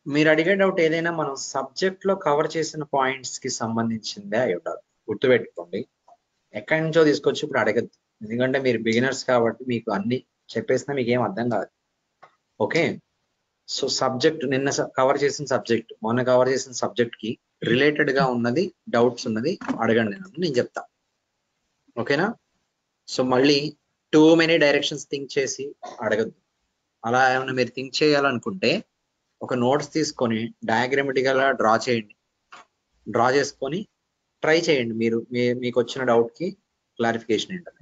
మీరు అడిగే డౌట్ ఏదైనా మనం సబ్జెక్ట్ లో కవర్ చేసిన పాయింట్స్ కి సంబంధించిందే అయి ఉండాలి. గుర్తుపెట్టుకోండి, ఎక్కడి నుంచో తీసుకొచ్చి ఇప్పుడు అడగద్దు. ఎందుకంటే మీరు బిగినర్స్ కాబట్టి మీకు అన్ని చెప్పేసినా మీకు ఏం అర్థం కాదు. ఓకే, సో సబ్జెక్ట్ నిన్న కవర్ చేసిన సబ్జెక్ట్, మొన్న కవర్ చేసిన సబ్జెక్ట్ కి రిలేటెడ్ గా ఉన్నది, డౌట్స్ ఉన్నది అడగండి, నేను చెప్తా. ఓకేనా? సో మళ్ళీ టూ మెనీ డైరెక్షన్స్ థింక్ చేసి అడగద్దు. అలా ఏమైనా మీరు థింక్ చేయాలనుకుంటే ఒక నోట్స్ తీసుకొని డయాగ్రామటికల్ గా డ్రా చేయండి. డ్రా చేసుకొని ట్రై చేయండి. మీకు వచ్చిన డౌట్ కి క్లారిఫికేషన్ ఏంటని.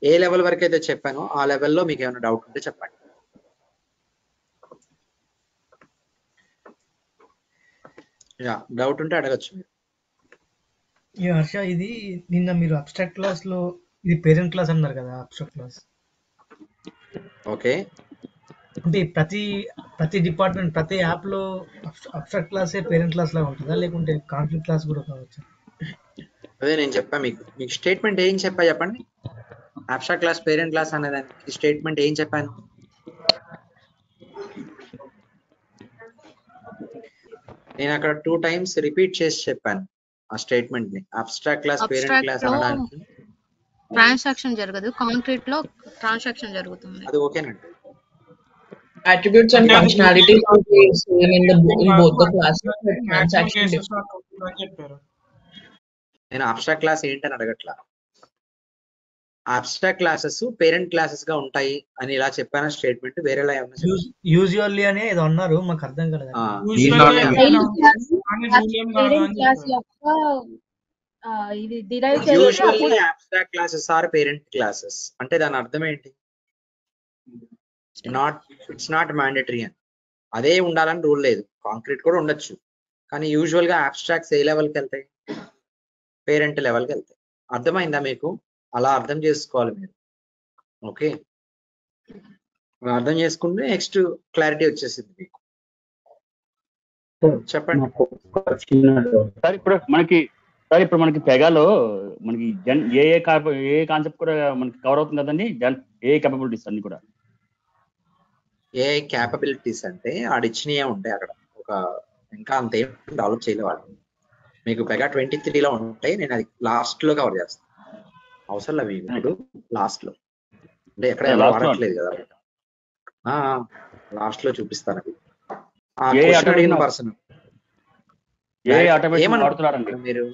ఏ లెవెల్ వరకు అయితే చెప్పానో ఆ లెవెల్లో మీకు ఏమైనా డౌట్ ఉంటే చెప్పండి. డౌట్ ఉంటే అడగచ్చు మీరు. హర్ష, ఇది నిన్న మీరు అబ్స్ట్రాక్ట్ క్లాస్ లో ఇది పేరెంట్ క్లాస్ అన్నారు కదా, అబ్స్ట్రాక్ట్ క్లాస్. ఓకే, అంటే ప్రతి డిపార్ట్మెంట్, ప్రతి యాప్ లో అబ్స్ట్రాక్ట్ క్లాసే పేరెంట్ క్లాస్ లాగా ఉంటుందా, లేకుంటే కాన్ఫ్లిక్ట్ క్లాస్ కూడా కావచ్చు? అదే నేను చెప్పా మీకు స్టేట్మెంట్ ఏం చెప్పా చెప్పండి. అబ్స్ట్రాక్ట్ క్లాస్ పేరెంట్ క్లాస్ అనేదానికి స్టేట్మెంట్ ఏం చెప్పాను? నేను అక్కడ 2 times రిపీట్ చేసి చెప్పాను ఆ స్టేట్మెంట్ ని. అబ్స్ట్రాక్ట్ క్లాస్ పేరెంట్ క్లాస్ అనడానికి ట్రాన్సాక్షన్ జరగదు, కాంక్రీట్ లో ట్రాన్సాక్షన్ జరుగుతుంది. అది ఓకేనండి. Attributes and functionalities are same in both the classes, but transaction different. నేను అబ్స్ట్రాక్ట్ క్లాస్ ఏంటని అడగట్లా. అబ్స్ట్రాక్ట్ క్లాసెస్ పేరెంట్ క్లాసెస్ గా ఉంటాయి అని ఇలా చెప్పాను స్టేట్మెంట్. వేరేలా ఏమన్నా యూజువల్లీ అని ఏదో అన్నారు, మాకు అర్థం కాలేదు. Usually abstract classes or parent classes అంటే దాని అర్థం ఏంటి? ఇట్స్ నాట్ మ్యాండేటరీ అని. అదే ఉండాలని రూల్ లేదు. కాంక్రీట్ కూడా ఉండొచ్చు, కానీ యూజువల్ గా అబ్స్ట్రాక్ట్స్ ఏ లెవెల్కి వెళ్తాయి? పేరెంట్ లెవెల్కి వెళ్తాయి. అర్థమైందా మీకు? అలా అర్థం చేసుకోవాలి మీరు. ఓకే, అర్థం చేసుకుంటే నెక్స్ట్ క్లారిటీ వచ్చేసింది మీకు. చెప్పండి సార్. ఇప్పుడు మనకి పెగాలో మనకి ఏ కాన్సెప్ట్ కూడా మనకి కవర్ అవుతుంది కదండి. ఏ కేపబిలిటీస్ అన్ని కూడా ఏ క్యాపబిలిటీస్ అంటే ఆడిచ్చినయే ఉంటాయి అక్కడ. ఒక ఇంకా అంతేం డెవలప్ చేయలేవాడు. మీకు పెగా 23లో ఉంటాయి. నేను అది లాస్ట్ లో కవర్ చేస్తాను. అవసరం లేదు మీకు లాస్ట్ లో, అంటే ఎక్కడ వాడట్లేదు కదా. లాస్ట్ లో చూపిస్తాను. అడిగిన పర్సన్ ఏమనుకుంటున్నారు మీరు?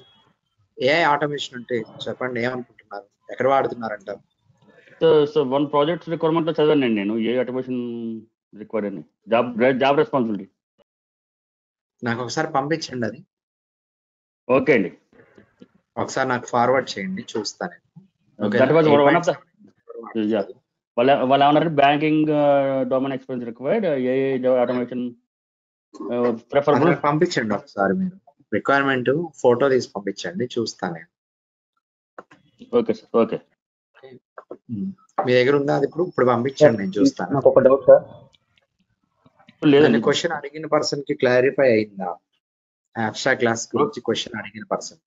ఏ ఆటోమేషన్ అంటే చెప్పండి, ఏమనుకుంటున్నారు? ఎక్కడ వాడుతున్నారంట? సో వన్ ప్రాజెక్ట్ రిక్వైర్మెంట్ లో చదివాను నేను ఏ ఆటోమేషన్ రిక్వైర్డ్ అని. జాబ్ రెస్పాన్సిబిలిటీ నాకు ఒకసారి పంపించండి అది. ఓకే అండి, ఒకసారి నాకు ఫార్వర్డ్ చేయండి, చూస్తాను. వాళ్ళు ఏమన్నారు, బ్యాంకింగ్ డొమైన్ ఎక్స్పీరియన్స్ రిక్వైర్డ్, ఏ ఆటోమేషన్ ప్రిఫరబుల్. పంపించండి ఒకసారి మీరు రిక్వైర్మెంట్ ఫోటో తీసి పంపించండి, చూస్తాను. Okay sir, okay. మీ దగ్గర ఉందా అది? ఇప్పుడు పంపించండి, నేను చూస్తాను. నాకు ఒక డౌట్ సార్. లేదండి, క్వశ్చన్ అడిగిన పర్సన్ కి క్లారిఫై అయిందా? అబ్స్ట్రాక్ట్ క్లాస్ గురించి క్వశ్చన్ అడిగిన పర్సన్.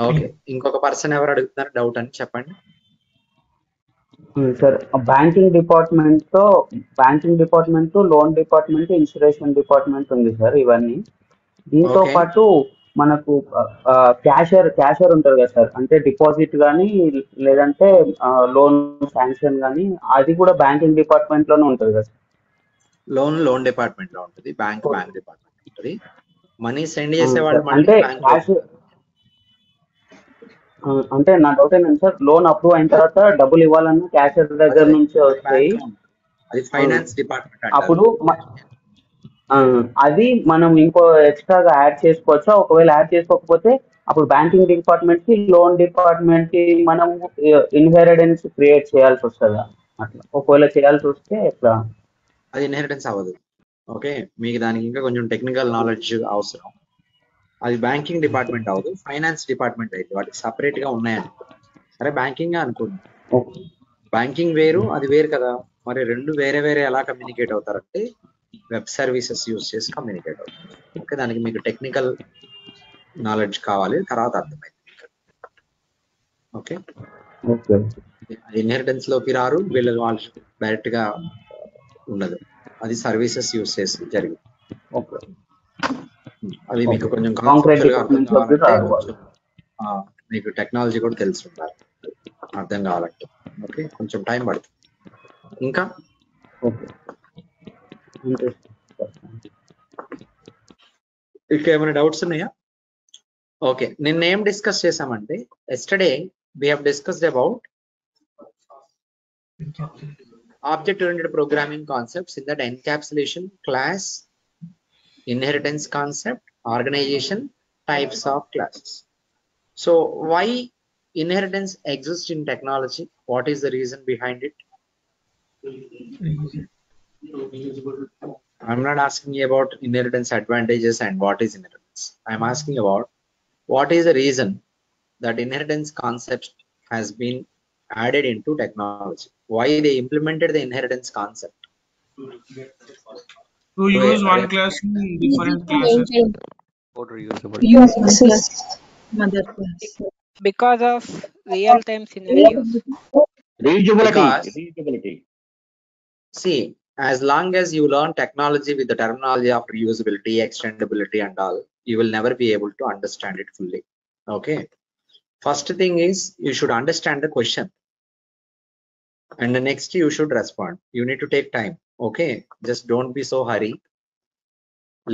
ఓకే, ఇంకొక పర్సన్ ఎవరు అడుగుతున్నారు డౌట్ అని చెప్పండి sir. Banking department, loan department, insurance department ఉంది సార్. ఇవన్నీ దీంతో పాటు మనకు క్యాషియర్ ఉంటారు కదా సార్, అంటే డిపాజిట్ కానీ లేదంటే లోన్ శాంక్షన్ కానీ, అది కూడా బ్యాంకింగ్ డిపార్ట్మెంట్ లోనే ఉంటుంది కదా సార్. లోన్ డిపార్ట్మెంట్ లో ఉంటుంది, బ్యాంక్ డిపార్ట్మెంట్ ఉంటుంది. మనీ సెండ్ చేసేవాళ్ళు అంటే నా డౌట్ ఏంటంటే సార్, లోన్ అప్రూవ్ అయిన తర్వాత డబ్బులు ఇవ్వాలన్నా క్యాషియర్ దగ్గర నుంచి వస్తాయి. అది ఫైనాన్స్ డిపార్ట్మెంట్. అప్పుడు అది మనం ఇంకో ఎక్స్ట్రాగా యాడ్ చేసుకోవచ్చా? ఒకవేళ యాడ్ చేసుకోకపోతే అప్పుడు బ్యాంకింగ్ డిపార్ట్మెంట్ కి, లోన్ డిపార్ట్మెంట్ కి మనం ఇన్హెరిటెన్స్ క్రియేట్ చేయాల్సి వస్తుందా? అట్లా ఒకవేళ చేయాల్సి వస్తే ఎట్లా? అది ఇన్హెరిటెన్స్ అవ్వదు. ఓకే, మీకు దానికి ఇంకా కొంచెం టెక్నికల్ నాలెడ్జ్ అవసరం. అది బ్యాంకింగ్ డిపార్ట్మెంట్ అవ్వదు, ఫైనాన్స్ డిపార్ట్మెంట్ అయితే. వాటికి సపరేట్ గా ఉన్నాయని. సరే, బ్యాంకింగ్ అనుకోండి. బ్యాంకింగ్ వేరు, అది వేరు కదా. మరి రెండు వేరే వేరే ఎలా కమ్యూనికేట్ అవుతారంటే వెబ్ సర్వీసెస్ యూజ్ చేసి కమ్యూనికేట్ అవుతారు. ఓకే, దానికి మీకు టెక్నికల్ నాలెడ్జ్ కావాలి, తర్వాత అర్థమైంది. ఓకే, ఇన్హెరిటెన్స్ లోకి రారు వీళ్ళు, వాళ్ళు డైరెక్ట్ గా ఉండదు, అది సర్వీసెస్ యూస్ చేసి జరిగింది. ఓకే. అది మీకు ఓకే. కొంచెం కాంక్రీట్ కాన్సెప్చువల్ గా అర్థం డిపార్ట్మెంట్ లోకి కావాలంటే రావాలి. కొంచెం మీకు టెక్నాలజీ కూడా తెలిసి ఉండాలి అర్థం కావాలంటే. ఓకే, కొంచెం టైం పడుతుంది. ఇంకా ఓకే. అంతే. ఇంకా ఏమైనా డౌట్స్ ఉన్నాయా? ఓకే, నిన్న ఏం డిస్కస్ చేసామంటే yesterday we have discussed about object oriented programming concepts in that encapsulation, class, inheritance concept, organization, types of classes. So why inheritance exists in technology? What is the reason behind it? I'm not asking you about inheritance advantages and what is inheritance. I'm asking about what is the reason that inheritance concept has been added into technology. Why they implemented the inheritance concept? To use one class in different classes. Mother class. Because of real-time scenarios. Reusability. See, as long as you learn technology with the terminology of reusability, extendability and all, you will never be able to understand it fully. Okay, first thing is you should understand the question, and the next you should respond. You need to take time. Okay, just don't be so hurry.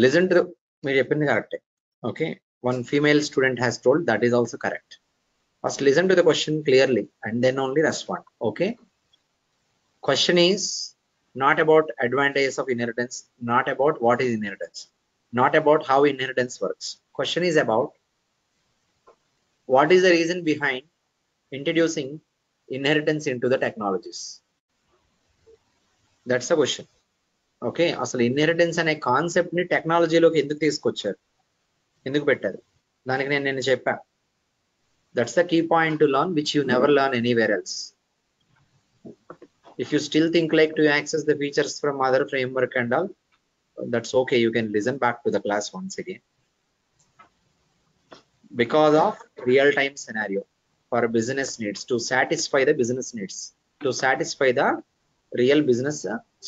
Listen to మీరు చెప్పింది కరెక్టే. Okay, one female student has told, that is also correct. First listen to the question clearly and then only respond. Okay, question is not about advantages of inheritance, not about what is inheritance, not about how inheritance works. Question is about what is the reason behind introducing inheritance into the technologies. That's the question. Okay, అసలు inheritance అనే concept ని టెక్నాలజీలోకి ఎందుకు తీసుకొచ్చారు, ఎందుకు పెట్టారు, దానికి నేను చెప్పా. That's the key point to learn which you never learn anywhere else. If you still think like to access the features from other framework and all, that's okay, you can listen back to the class once again. Because of real time scenario for business needs, to satisfy the business needs, to satisfy the real business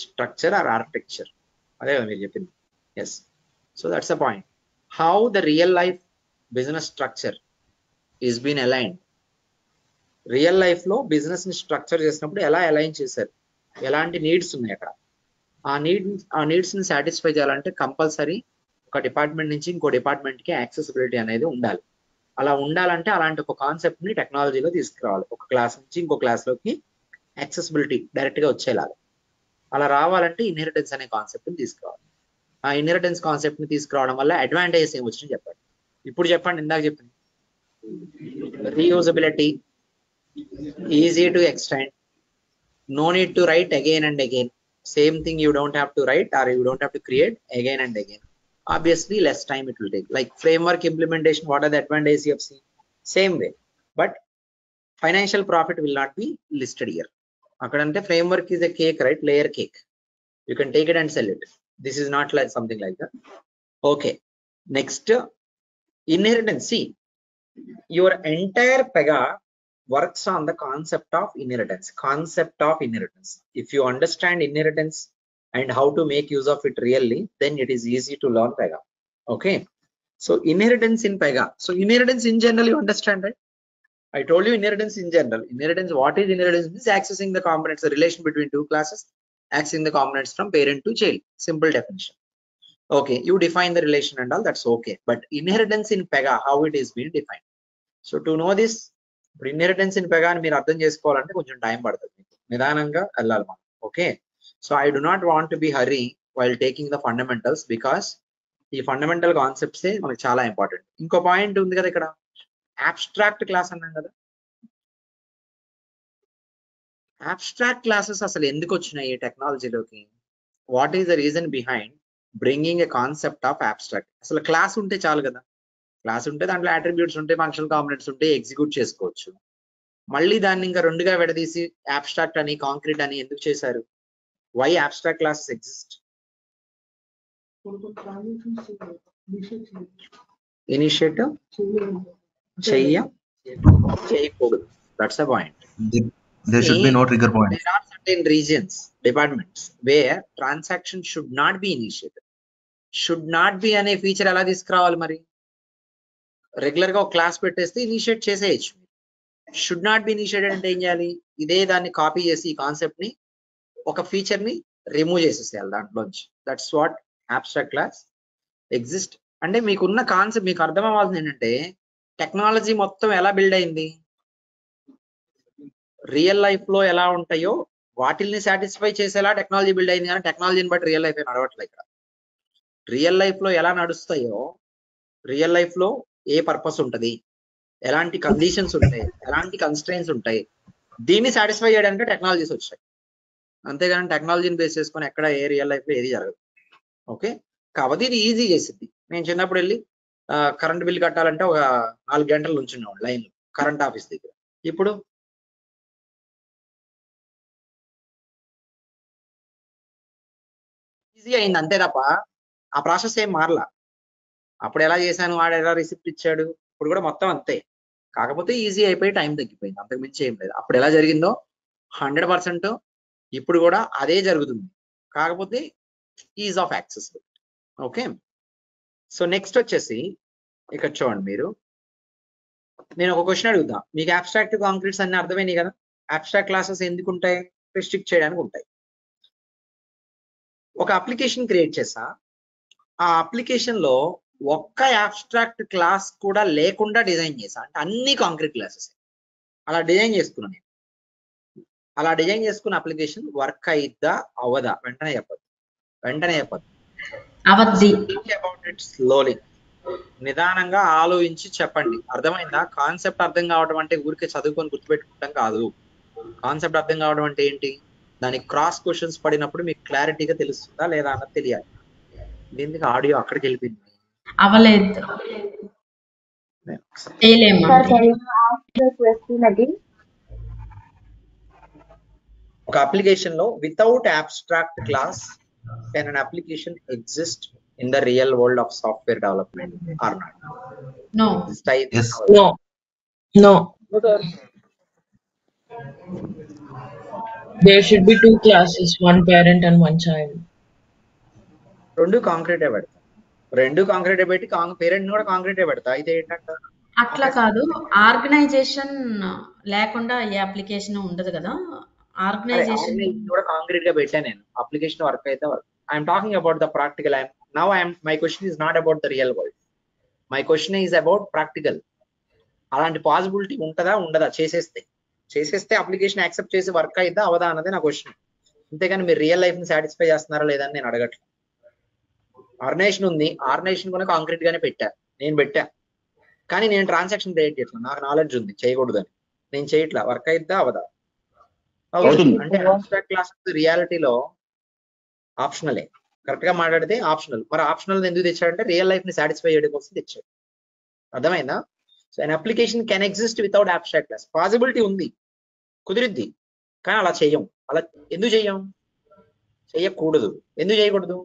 structure or architecture. Yes, so that's the point. How the real life business structure is being aligned. Real life లో business ని structure చేసినప్పుడు ఎలా align చేశారు, ఎలాంటి needs ఉన్నాయి అక్కడ, ఆ needs ని సాటిస్ఫై చేయాలంటే కంపల్సరీ ఒక డిపార్ట్మెంట్ నుంచి ఇంకో డిపార్ట్మెంట్ కి యాక్సెసిబిలిటీ అనేది ఉండాలి. అలా ఉండాలంటే అలాంటి ఒక కాన్సెప్ట్ ని టెక్నాలజీలో తీసుకురావాలి. ఒక క్లాస్ నుంచి ఇంకో క్లాస్ లోకి యాక్సెసిబిలిటీ డైరెక్ట్ గా వచ్చేలాగా. అలా రావాలంటే ఇన్హెరిటెన్స్ అనే కాన్సెప్ట్ ని తీసుకురావాలి. ఆ ఇన్హెరిటెన్స్ కాన్సెప్ట్ ని తీసుకురావడం వల్ల అడ్వాంటేజెస్ ఏమి వచ్చినాయి చెప్పండి. ఇప్పుడు చెప్పండి, ఇందాక చెప్పింది reusability, easy to extend, no need to write again and again, same thing you don't have to write or you don't have to create again and again. Obviously less time it will take. Like framework implementation, what are the advantages you have seen? Same way, but financial profit will not be listed here. Akadante framework is a cake, right? Layer cake, you can take it and sell it. This is not like something like that. Okay, next, inheritance. See, your entire Pega works on the concept of inheritance. If you understand inheritance and how to make use of it really, then it is easy to learn Pega. Okay, so inheritance in Pega. So inheritance in general, you understand, right? I told you inheritance in general. Inheritance, what is inheritance? Is accessing the components, the relation between two classes, accessing the components from parent to child. Simple definition. Okay, you define the relation and all, that's okay. But inheritance in Pega, how it is being defined. So to know this, ఇప్పుడు inheritance in Pega అని మీరు అర్థం చేసుకోవాలంటే కొంచెం time పడుతుంది, మీకు నిదానంగా వెళ్ళాలి మనం. Okay, so I do not want to be hurry while taking the fundamentals, because ఈ ఫండమెంటల్ కాన్సెప్ట్సే మనకు చాలా ఇంపార్టెంట్. ఇంకో పాయింట్ ఉంది కదా ఇక్కడ, అబ్స్ట్రాక్ట్ క్లాస్ అన్నాం కదా. అబ్స్ట్రాక్ట్ క్లాసెస్ అసలు ఎందుకు వచ్చినాయి టెక్నాలజీలోకి? What is the reason behind bringing a concept of abstract? అసలు క్లాస్ ఉంటే చాలు కదా, క్లాస్ ఉంటే దాంట్లో అట్రిబ్యూట్స్ ఉంటాయి, ఫంక్షనల్ కాంపోనెంట్స్ ఉంటాయి, ఎగ్జిక్యూట్ చేసుకోవచ్చు. మళ్ళీ దాన్ని ఇంకా రెండుగా విడదీసి అబ్స్ట్రాక్ట్ అని కాంక్రీట్ అని ఎందుకు చేశారు? Why abstract classes exist? Initiative చేయకూడదు, that's the point. there should be no trigger point. There are certain regions, departments where transaction should not be initiated. Should not be అనే ఫీచర్ ఎలా తీసుకురావాలి మరి? Regular గా ఒక క్లాస్ పెట్టేస్తే initiate చేసేయచ్చు. Should not be initiated అంటే ఏం చేయాలి? ఇదే దాన్ని కాపీ చేసి ఈ కాన్సెప్ట్ ని ఒక ఫీచర్ ని రిమూవ్ చేసేసేయాలి దాంట్లోంచి. That's what abstract class exist. అంటే మీకున్న కాన్సెప్ట్ మీకు అర్థం అవ్వాల్సింది ఏంటంటే టెక్నాలజీ మొత్తం ఎలా బిల్డ్ అయింది, రియల్ లైఫ్ లో ఎలా ఉంటాయో వాటిల్ని సాటిస్ఫై చేసేలా టెక్నాలజీ బిల్డ్ అయింది, కానీ టెక్నాలజీని బట్టి రియల్ లైఫ్ నడవట్లేదు. ఇక్కడ రియల్ లైఫ్ లో ఎలా నడుస్తాయో, రియల్ లైఫ్ లో ఏ పర్పస్ ఉంటది, ఎలాంటి కండిషన్స్ ఉంటాయి, ఎలాంటి కన్స్ట్రెయిన్స్ ఉంటాయి, దీన్ని సాటిస్ఫై చేయడానికి టెక్నాలజీస్ వచ్చాయి. అంతేగాని టెక్నాలజీని బేస్ చేసుకొని ఎక్కడ ఏ రియల్ లైఫ్ లో ఏది జరగదు. ఓకే, కాబట్టి ఇది ఈజీ చేసింది. నేను చిన్నప్పుడు వెళ్ళి కరెంట్ బిల్ కట్టాలంటే ఒక 4 గంటలు నుంచున్నాడు లైన్ కరెంట్ ఆఫీస్ దగ్గర. ఇప్పుడు ఈజీ అయింది అంతే తప్ప ఆ ప్రాసెస్ ఏం మారలా. అప్పుడు ఎలా చేశాను, వాడు ఎలా రిసిప్ట్ ఇచ్చాడు, ఇప్పుడు కూడా మొత్తం అంతే. కాకపోతే ఈజీ అయిపోయి టైం తగ్గిపోయింది, అంతకు మించి ఏం లేదు. అప్పుడు ఎలా జరిగిందో 100% ఇప్పుడు కూడా అదే జరుగుతుంది, కాకపోతే is of access. Okay, so next వచ్చేసి ఇక్కడ చూడండి మీరు, నేను ఒక క్వశ్చన్ అడుగుతా. మీకు అబ్స్ట్రాక్ట్ కాంక్రీట్స్ అన్ని అర్థమైనాయి కదా? అబ్స్ట్రాక్ట్ క్లాసెస్ ఎందుకు ఉంటాయి? రిస్ట్రిక్ట్ చేయడానికి ఉంటాయి. ఒక అప్లికేషన్ క్రియేట్ చేసా, ఆ అప్లికేషన్ లో ఒక్క అబ్స్ట్రాక్ట్ క్లాస్ కూడా లేకుండా డిజైన్ చేసా, అంటే అన్ని కాంక్రీట్ క్లాసెస్ అలా డిజైన్ చేసుకున్నా నేను. అలా డిజైన్ చేసుకున్న అప్లికేషన్ వర్క్ అయిద్దా అవదా? వెంటనే చెప్పదు. అబౌట్ ఇట్ స్లోలీ, నిదానంగా ఆలోచించి చెప్పండి. అర్థమైందా? కాన్సెప్ట్ అర్థం కావడం అంటే ఊరికే చదువుకొని గుర్తుపెట్టుకుంటాం కాదు. కాన్సెప్ట్ అర్థం కావడం అంటే ఏంటి? దానికి క్రాస్ క్వశ్చన్స్ పడినప్పుడు మీకు క్లారిటీగా తెలుస్తుందా లేదా అన్నది తెలియాలి. దీనికి ఆడియో అక్కడికి వెళ్ళిపోయింది. ఒక అప్లికేషన్ లో without abstract class can an application exist in the real world of software development or not? No. Yes. No. There should be 2 classes, one parent and one child. రెండు కాంక్రీటే పెట్టి పేరెంట్ కూడా కాంక్రీటే పెడతా. అయితే ఏంటంటే అట్లా కాదు, ఆర్గనైజేషన్ లేకుండా ఏ అప్లికేషన్ ఉండదు కదా. ఆర్గనైజేషన్ కూడా కాంక్రీట్ గా పెట్టా నేను. అప్లికేషన్ వర్క్ అయితే work. I'm talking about the practical. Now my question is not about the real world. My question is about practical. అలాంటి పాసిబిలిటీ ఉంటుందా ఉండదా? చేసేస్తే అప్లికేషన్ యాక్సెప్ట్ చేసి వర్క్ అయిద్దా అవదా అన్నదే నా క్వశ్చన్. అంతేగాని మీరు రియల్ లైఫ్ ని సాటిస్ఫై చేస్తున్నారా లేదని నేను అడగట్లేదు. ఆర్గనైజేషన్ ఉంది, ఆర్గనైజేషన్ కూడా కాంక్రీట్ గానే నేను పెట్టా, కానీ నేను ట్రాన్సాక్షన్ క్రియేట్ చేయట్లేదు. నాకు నాలెడ్జ్ ఉంది చేయకూడదని, నేను చేయట్లా. వర్క్ అయిద్దా అవదా? అంటే అబ్స్ట్రాక్ట్ క్లాస్ రియాలిటీలో ఆప్షనలే. కరెక్ట్ గా మాట్లాడితే ఆప్షనల్. మరి ఆప్షనల్ ఎందుకు తెచ్చాడంటే రియల్ లైఫ్ ని సాటిస్ఫై చేయడం కోసం తెచ్చాడు. అర్థమైందా? So an application can exist without abstract class. Possibility ఉంది, కుదిరిద్ది, కానీ అలా చెయ్యం. అలా ఎందుకు చెయ్యకూడదు? ఎందుకు చేయకూడదు?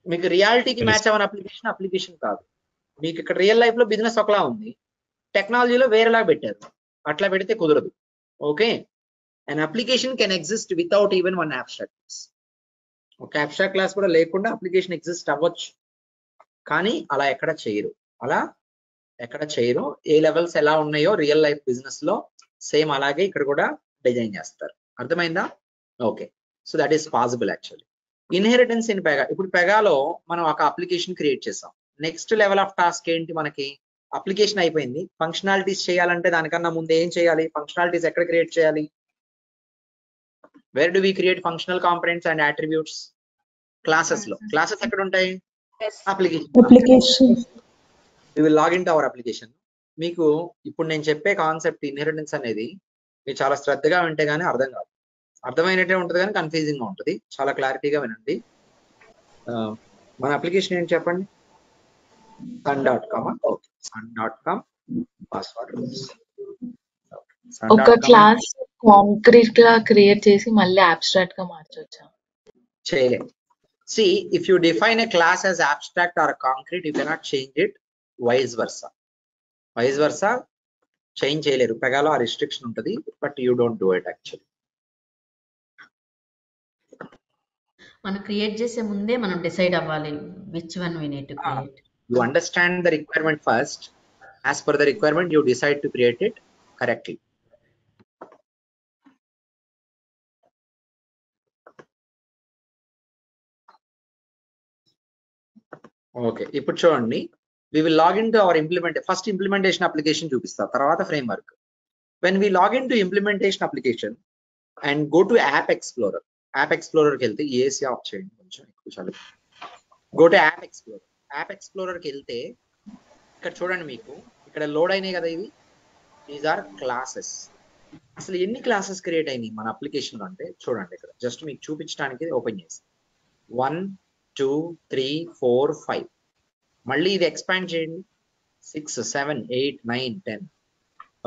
మీకు రియాలిటీకి మ్యాచ్ అవ్వని అప్లికేషన్ కాదు. మీకు ఇక్కడ రియల్ లైఫ్ లో బిజినెస్ ఒకలా ఉంది, టెక్నాలజీలో వేరేలా పెట్టారు. అట్లా పెడితే కుదరదు. Okay, an application can exist without even one abstract class. ఒక అబ్స్ట్రాక్ట్ క్లాస్ కూడా లేకుండా అప్లికేషన్ ఎగ్జిస్ట్ అవ్వచ్చు, కానీ అలా ఎక్కడ చేయరు. ఏ లెవెల్స్ ఎలా ఉన్నాయో రియల్ లైఫ్ బిజినెస్ లో సేమ్ అలాగే ఇక్కడ కూడా డిజైన్ చేస్తారు. అర్థమైందా? Okay, so that is possible actually. Inheritance in Pega. ఇప్పుడు పెగాలో మనం ఒక అప్లికేషన్ క్రియేట్ చేసాం. నెక్స్ట్ లెవెల్ ఆఫ్ టాస్క్ ఏంటి? మనకి అప్లికేషన్ అయిపోయింది, ఫంక్షనాలిటీస్ చేయాలంటే దానికన్నా ముందు ఏం చేయాలి? ఫంక్షనాలిటీస్ ఎక్కడ క్రియేట్ చేయాలి? Where do we create functional components and attributes? Classes లో. Classes ఎక్కడ ఉంటాయి? Application. We will log into our application. మీకు ఇప్పుడు నేను చెప్పే కాన్సెప్ట్ ఇన్హెరిటెన్స్ అనేది మీరు చాలా శ్రద్ధగా వింటే గానీ అర్థం కాదు. అర్థమైనట్టే ఉంటుంది కానీ కన్ఫ్యూజింగ్ గా ఉంటుంది. చాలా క్లారిటీగా వినండి. మన అప్లికేషన్ ఏంటి చెప్పండి? sun.com. Okay, sun.com password. ఒక క్లాస్ కాంక్రీట్ గా క్రియేట్ చేసి మళ్ళీ అబ్స్ట్రాక్ట్ గా మార్చొచ్చా? చేయలేం. See, if you define a class as abstract or concrete, you cannot change it vice versa. Change చేయలేరు. పెగాలో ఆ రిస్ట్రిక్షన్ ఉంటుంది, but you don't do it actually. మనం క్రియేట్ చేసే ముందే మనం డిసైడ్ అవ్వాలి which one we need to create. You understand the requirement first. As per the requirement, you decide to create it correctly. Okay, ఇప్పుడు చూడండి, we will log into our first implementation application చూపిస్తా, తర్వాత framework. When we log into implementation application and go to app explorer కి వెళ్తే AC of చేయండి కొంచెం ఎక్కువ చాలు. go to app explorer కి వెళ్తే ఇక్కడ చూడండి, మీకు ఇక్కడ లోడ్ అయినాయి కదా ఇవి, దీస్ ఆర్ క్లాసెస్. అసలు ఎన్ని క్లాసెస్ క్రియేట్ అయినాయి మన అప్లికేషన్ లో అంటే చూడండి, ఇక్కడ జస్ట్ మీకు చూపించడానికి ఓపెన్ చేసి 1 2 3 4 5, మళ్ళీ ఇది ఎక్స్పాండ్ చేయండి 6 7 8 9 10.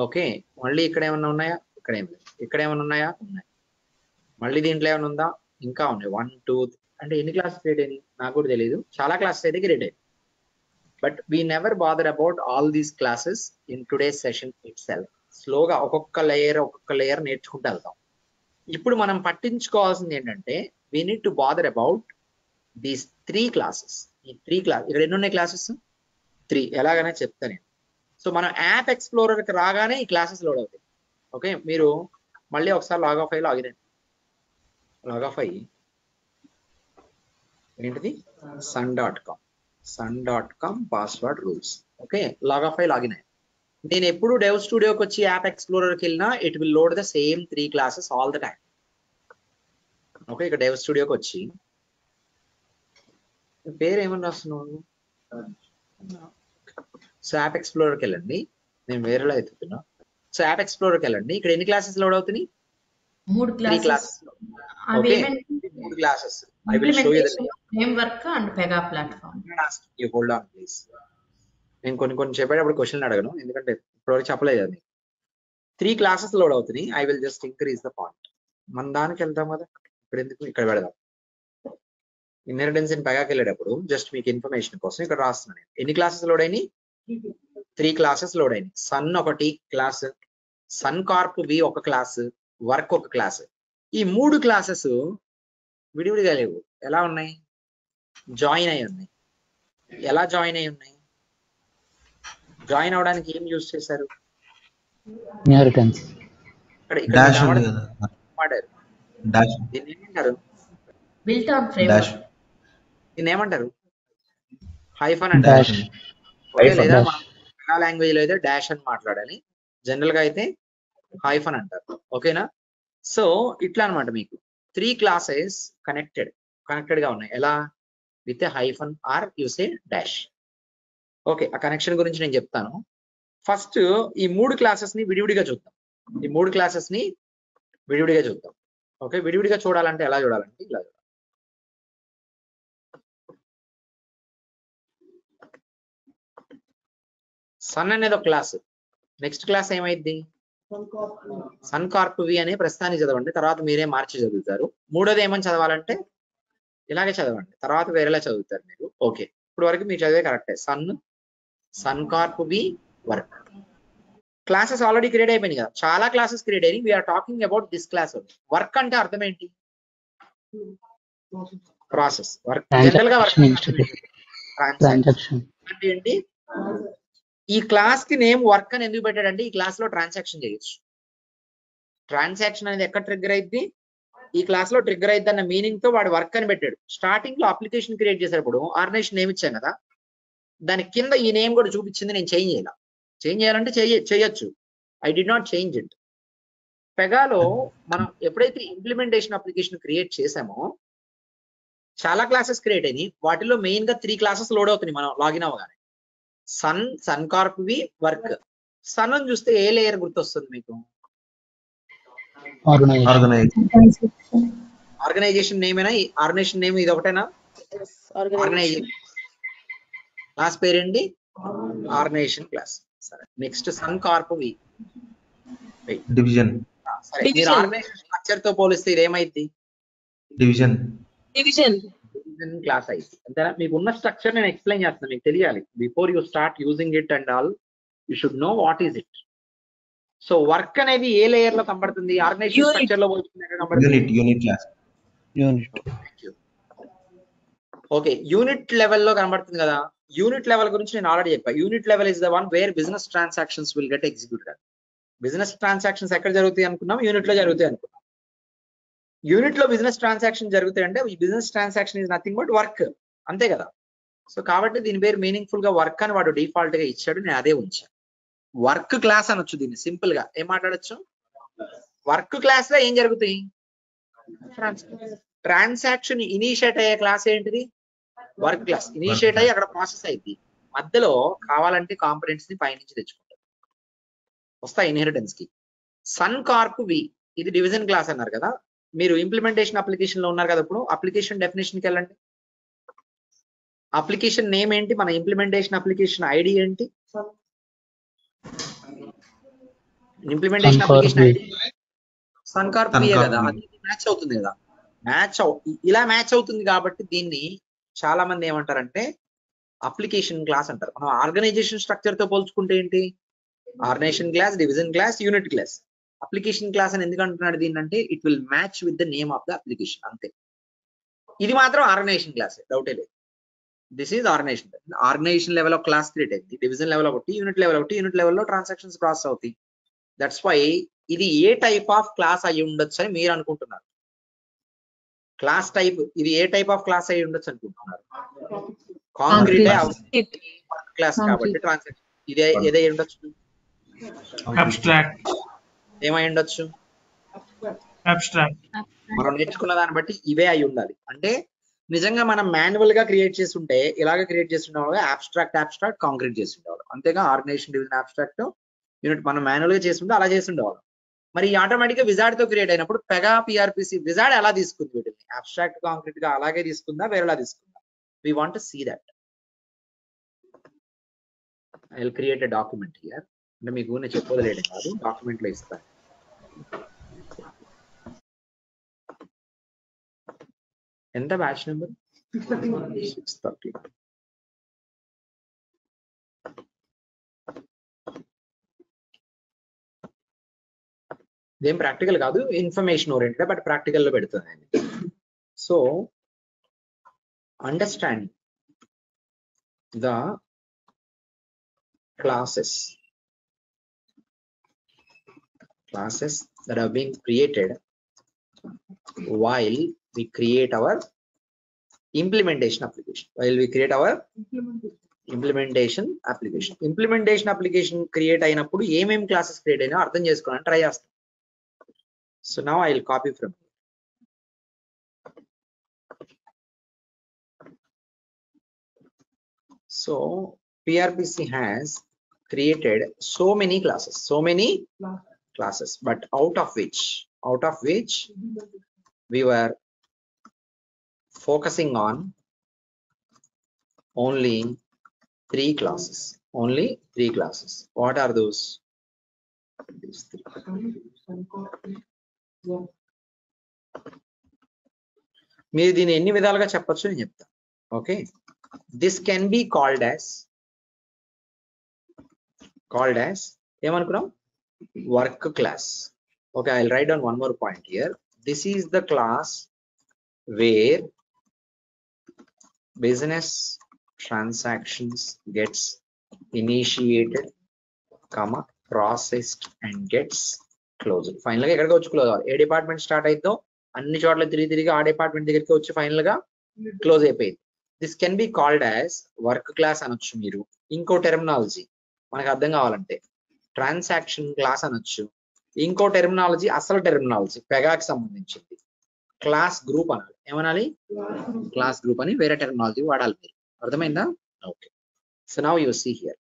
ఓకే, మళ్ళీ ఇక్కడ ఏమన్నా ఉన్నాయా? ఇక్కడ ఏం లేదు. ఇక్కడ ఏమన్నా ఉన్నాయా? ఉన్నాయి. మళ్ళీ దీంట్లో ఏమైనా ఉందా? ఇంకా ఉన్నాయి. 1 2 అంటే ఎన్ని క్లాసెస్ క్రియేట్ అయినాయి నాకు కూడా తెలియదు, చాలా క్లాసెస్ అయితే క్రియేట్ అయ్యాయి. But we never bother about all these classes in today's session it self. స్లోగా ఒక్కొక్క లేయర్ నేర్చుకుంటూ వెళ్తాం. ఇప్పుడు మనం పట్టించుకోవాల్సింది ఏంటంటే, we need to bother about these 3 classes. ఈ 3 క్లాస్ ఇక్కడ ఎన్ని ఉన్నాయి? క్లాసెస్ 3. ఎలాగైనా చెప్తా నేను. సో మనం యాప్ ఎక్స్ప్లోరర్కి రాగానే ఈ క్లాసెస్ లోడ్ అవుతాయి. ఓకే, మీరు మళ్ళీ ఒకసారి లాగ్ ఆఫ్ అయ్యి ఏంటిది sun.com password rules. Okay, log off అయ్యి లాగిన్ అయ్యి. నేను ఎప్పుడు డెవ్ స్టూడియోకి వచ్చి యాప్ ఎక్స్ప్లోరర్కి వెళ్ళినా it will load the same 3 classes all the time. Okay, ఇక్కడ డెవ్ స్టూడియోకి వచ్చి పేరు ఏమని రాస్తున్నావు? సో యాప్ ఎక్స్ప్లోరర్కి వెళ్ళండి, నేను వేరేలా ఎత్తుతున్నా. సో యాప్ ఎక్స్ప్లోరర్కి వెళ్ళండి, ఇక్కడ ఎన్ని క్లాసెస్ లోడ్ అవుతున్నాయి? 3 classes. Okay, 3 classes. I will show you the framework and Pega platform. You hold on please. నేను కొన్ని చెప్పేటప్పుడు క్వశ్చన్ అడగను, ఎందుకంటే ఇప్పటివరకు చెప్పలేదు అది. 3 క్లాసెస్ లోడ్ అవుతున్నాయి. I will just increase the font. మన దానికి వెళ్తాం కదా, ఇప్పుడు ఎందుకు ఇక్కడ పెడదాం. ఇన్హెరిటెన్స్ ఇన్ పెగాకి వెళ్ళేటప్పుడు జస్ట్ మీకు ఇన్ఫర్మేషన్ కోసం ఇక్కడ రాస్తున్నాను. ఎన్ని క్లాసెస్ లోడ్ అయినాయి? 3 క్లాసెస్ లోడ్ అయినాయి. సన్ ఒకటి క్లాస్, సన్ కార్ప్ వి ఒక క్లాస్, వర్క్ ఒక క్లాస్. ఈ 3 క్లాసెస్ విడివిడిగా లేవు. ఎలా ఉన్నాయి? జాయిన్ అయి ఉన్నాయి. ఎలా జాయిన్ అయి ఉన్నాయి? జాయిన్ అవడానికి ఏం యూజ్ చేశారు? ఇన్హెరిటెన్స్. ఇక్కడ వాడారు. దీన్ని ఏమంటారు? Built on framework. దీన్ని ఏమంటారు? హైఫన్ అంటారు. లేదా మన లాంగ్వేజ్ లో అయితే డాష్ అని మాట్లాడాలి, జనరల్ గా అయితే హైఫన్ అంటారు. ఓకేనా? సో ఇట్లా అనమాట, మీకు 3 క్లాసెస్ కనెక్టెడ్ గా ఉన్నాయి. ఎలా? With hyphen are you say dash. Okay, ఆ కనెక్షన్ గురించి నేను చెప్తాను. ఫస్ట్ ఈ 3 క్లాసెస్ ని విడివిడిగా చూద్దాం. ఓకే, విడివిడిగా చూడాలంటే ఎలా చూడాలంటే ఇలా చూడాలి. సన్ అనేది ఒక క్లాస్. నెక్స్ట్ క్లాస్ ఏమైంది? సన్ కార్ప్ వి అనే ప్రస్తుతానికి చదవండి, తర్వాత మీరే మార్చి చదువుతారు. మూడోది ఏమని చదవాలంటే ఇలాగే చదవండి, తర్వాత వేరేలా చదువుతారు మీరు. ఓకే, ఇప్పుడు వరకు మీరు చదివే కరెక్టే. Sun Corp V work classes already create అయిపోయినాయి కదా, చాలా క్లాసెస్ క్రియేట్ అయినాయి. We're talking about this class. Work అంటే అర్థం ఏంటి? ప్రాసెస్. వర్క్ జనరల్ గా వర్క్ ట్రాన్సాక్షన్ అంటే ఏంటి? ఈ క్లాస్ కి నేమ్ వర్క్ అని ఎందుకు పెట్టాడంటే, ఈ క్లాస్ లో ట్రాన్సాక్షన్ చేయొచ్చు. ట్రాన్సాక్షన్ అనేది ఎక్కడ ట్రిగ్గర్ అయింది? ఈ క్లాస్ లో ట్రిగ్గర్ అయింది అన్న మీనింగ్ తో వాడు వర్క్ అని పెట్టాడు. స్టార్టింగ్ లో అప్లికేషన్ క్రియేట్ చేసేటప్పుడు ఆర్గనైజేషన్ నేమ్ ఇచ్చాం కదా, దాని కింద ఈ నేమ్ కూడా చూపించింది. నేను చేంజ్ చేయాలంటే చేయొచ్చు. I did not change it. పెగాలో మనం ఎప్పుడైతే ఇంప్లిమెంటేషన్ అప్లికేషన్ క్రియేట్ చేసామో చాలా క్లాసెస్ క్రియేట్ అయినాయి. వాటిలో మెయిన్ గా 3 క్లాసెస్ లోడ్ అవుతున్నాయి మనం లాగిన్ అవ్వగానే. Sun Corp V work. Sun అని చూస్తే ఏ లేయర్ గుర్తొస్తుంది మీకు? ఆర్గనైజేషన్ నేమ్ ఏనా? ఆర్గనైజేషన్ నేమ్ ఇది ఒకటేనా? ఆర్గనైజేషన్ క్లాస్ పేరేంటి? Organization class. సరే, next Sun Corp V division. సరే, మీరు ఆర్గనైజేషన్ స్ట్రక్చర్ తో పోలిస్తే ఇది ఏమైంది? డివిజన్ క్లాస్ అయింది. అంతేనా? మీకు ఉన్న స్ట్రక్చర్ నేను ఎక్స్ప్లెయిన్ చేస్తాను, మీకు తెలియాలి. Before you start using it and all, you should know what is it. So work అనేది ఏ లేయర్ లో కనబడుతుంది? ఆర్గనైజేషన్ స్ట్రక్చర్ లో పోల్చుకుంటే ఎక్కడ కనబడుతుంది? Unit class. Unit. Okay, unit లెవెల్లో కనబడుతుంది కదా. యూనిట్ లెవెల్ గురించి నేను ఆల్రెడీ చెప్పా. Unit level is the one wear business transactions will get executed. Business transactions ఎక్కడ జరుగుతాయి అనుకున్నాం? యూనిట్ లో జరుగుతాయి అనుకున్నాం. యూనిట్ లో బిజినెస్ ట్రాన్సాక్షన్ జరుగుతాయి అంటే ఈ business transaction is nothing but work, అంతే కదా. సో కాబట్టి దీని పేరు మీనింగ్ఫుల్ గా వర్క్ అని వాడు డిఫాల్ట్ గా ఇచ్చాడు, నేను అదే ఉంచాను. వర్క్ క్లాస్ అనొచ్చు దీన్ని సింపుల్ గా. ఏం మాట్లాడచ్చు? వర్క్ క్లాస్ లో ఏం జరుగుతాయి? ట్రాన్సాక్షన్ ఇనిషియేట్ అయ్యే క్లాస్ ఏంటిది? Work class. ఇనిషియేట్ అయ్యి అక్కడ ప్రాసెస్ అయింది, మధ్యలో కావాలంటే కాంపోనెంట్స్ ని పైనుంచి తెచ్చుకుంటారు, వస్తాయి ఇన్హెరిటెన్స్ కి. సన్ కార్ప్ వి ఇది డివిజన్ క్లాస్ అన్నారు కదా. మీరు ఇంప్లిమెంటేషన్ అప్లికేషన్ లో ఉన్నారు కదా. ఇప్పుడు అప్లికేషన్ డెఫినేషన్ కి వెళ్ళండి. అప్లికేషన్ నేమ్ ఏంటి? మన ఇంప్లిమెంటేషన్ అప్లికేషన్ ఐడి ఏంటి? Implementation application ID Sun Corp వియే కదా. అది మ్యాచ్ అవుతుంది కదా. ఇలా మ్యాచ్ అవుతుంది కాబట్టి దీన్ని చాలా మంది ఏమంటారంటే అప్లికేషన్ క్లాస్ అంటారు. మనం ఆర్గనైజేషన్ స్ట్రక్చర్ తో పోల్చుకుంటే ఏంటి? Organization class, division class, unit class. Application class అని ఎందుకు అంటున్నాడు దీన్ని అంటే it will match with the name of the application, అంతే. ఇది మాత్రం ఆర్గనైజేషన్ క్లాస్, డౌటే లేదు. This is organization. Organization level of class create అయింది, డివిజన్ లెవెల్ ఒకటి, యూనిట్ లెవెల్ ఒకటి. యూనిట్ లెవెల్లో ట్రాన్సాక్షన్స్ ప్రాసెస్ అవుతాయి. దట్స్ వై ఇది ఏ టైప్ ఆఫ్ క్లాస్ అయి ఉండొచ్చు అని మీరు అనుకుంటున్నారు. క్లాస్ టైప్ ఇది ఏ టైప్ ఆఫ్ క్లాస్ అయి ఉండొచ్చు అనుకుంటున్నారు? కాంక్రీట్ క్లాస్ కాబట్టి ట్రాన్సాక్షన్ ఇదే ఏదై ఉండొచ్చు? అబ్స్ట్రాక్ట్. ఏమై ఉండొచ్చు? అబ్స్ట్రాక్ట్. మనం నేర్చుకున్న దాన్ని బట్టి ఇవే అయి ఉండాలి. అంటే నిజంగా మనం మాన్యువల్ గా క్రియేట్ చేస్తుంటే ఇలాగే క్రియేట్ చేస్తుండేవాళ్ళు, అబ్స్ట్రాక్ట్ కాంక్రీట్ చేస్తుండేవాళ్ళు, అంతేగా. ఆర్గనైజేషన్ డివిజన్ అబ్స్ట్రాక్ట్, యూనిట్ మనం మాన్యువల్ గా చేస్తుంటే అలా చేస్తుండేవాళ్ళు. మరి ఆటోమేటిక్ గా విజార్డ్ తో క్రియేట్ అయినప్పుడు పెగా పిఆర్పిసి విజార్డ్ ఎలా తీసుకుంది వీటిని? అబ్స్ట్రాక్ట్ కాంక్రీట్ గా అలాగే తీసుకుందా, వేరేలా తీసుకుందా? We want to see that. I will create a document here. అంటే మీకు నేను చెప్పలేడు కాదు, డాక్యుమెంట్ లో ఇస్తాను. ఎంత బ్యాచ్ నెంబర్? 630. ఇదేం ప్రాక్టికల్ కాదు, ఇన్ఫర్మేషన్ ఓరియంటెడ్, బట్ ప్రాక్టికల్ లో పెడుతుంది. So understanding the classes that are being created while we create our implementation application. Implementation application create అయినప్పుడు ఏమేం క్లాసెస్ క్రియేట్ అయినా అర్థం చేసుకోవడానికి ట్రై చేస్తాం. So now I will copy from here. So PRPC has created so many classes, but out of which we were focusing on only 3 classes. What are those? These 3. మీరు దీన్ని ఎన్ని విధాలుగా చెప్పొచ్చు నేను చెప్తాను. Okay, this can be called as ఏమనుకున్నాం? Work class. Okay, I will write down one more point here. This is the class where business transactions gets initiated, processed and gets closed. Final గా ఎక్కడికి వచ్చి close అవ్వాలి? ఏ department start అయిద్దో అన్ని చోట్ల తిరిగి ఆ department దగ్గరికి వచ్చి ఫైనల్ గా క్లోజ్ అయిపోయింది. This can be called as work class అనొచ్చు మీరు. ఇంకో టెర్మినాలజీ మనకు అర్థం కావాలంటే ట్రాన్సాక్షన్ క్లాస్ అనొచ్చు. ఇంకో టెర్మినాలజీ, అసలు టెర్మినాలజీ పెగాకి సంబంధించింది క్లాస్ గ్రూప్ అనాలి. ఏమనాలి? క్లాస్ గ్రూప్ అని వేరే టెర్మినాలజీ వాడాలి మీరు. అర్థమైందా? Okay, so now you see here.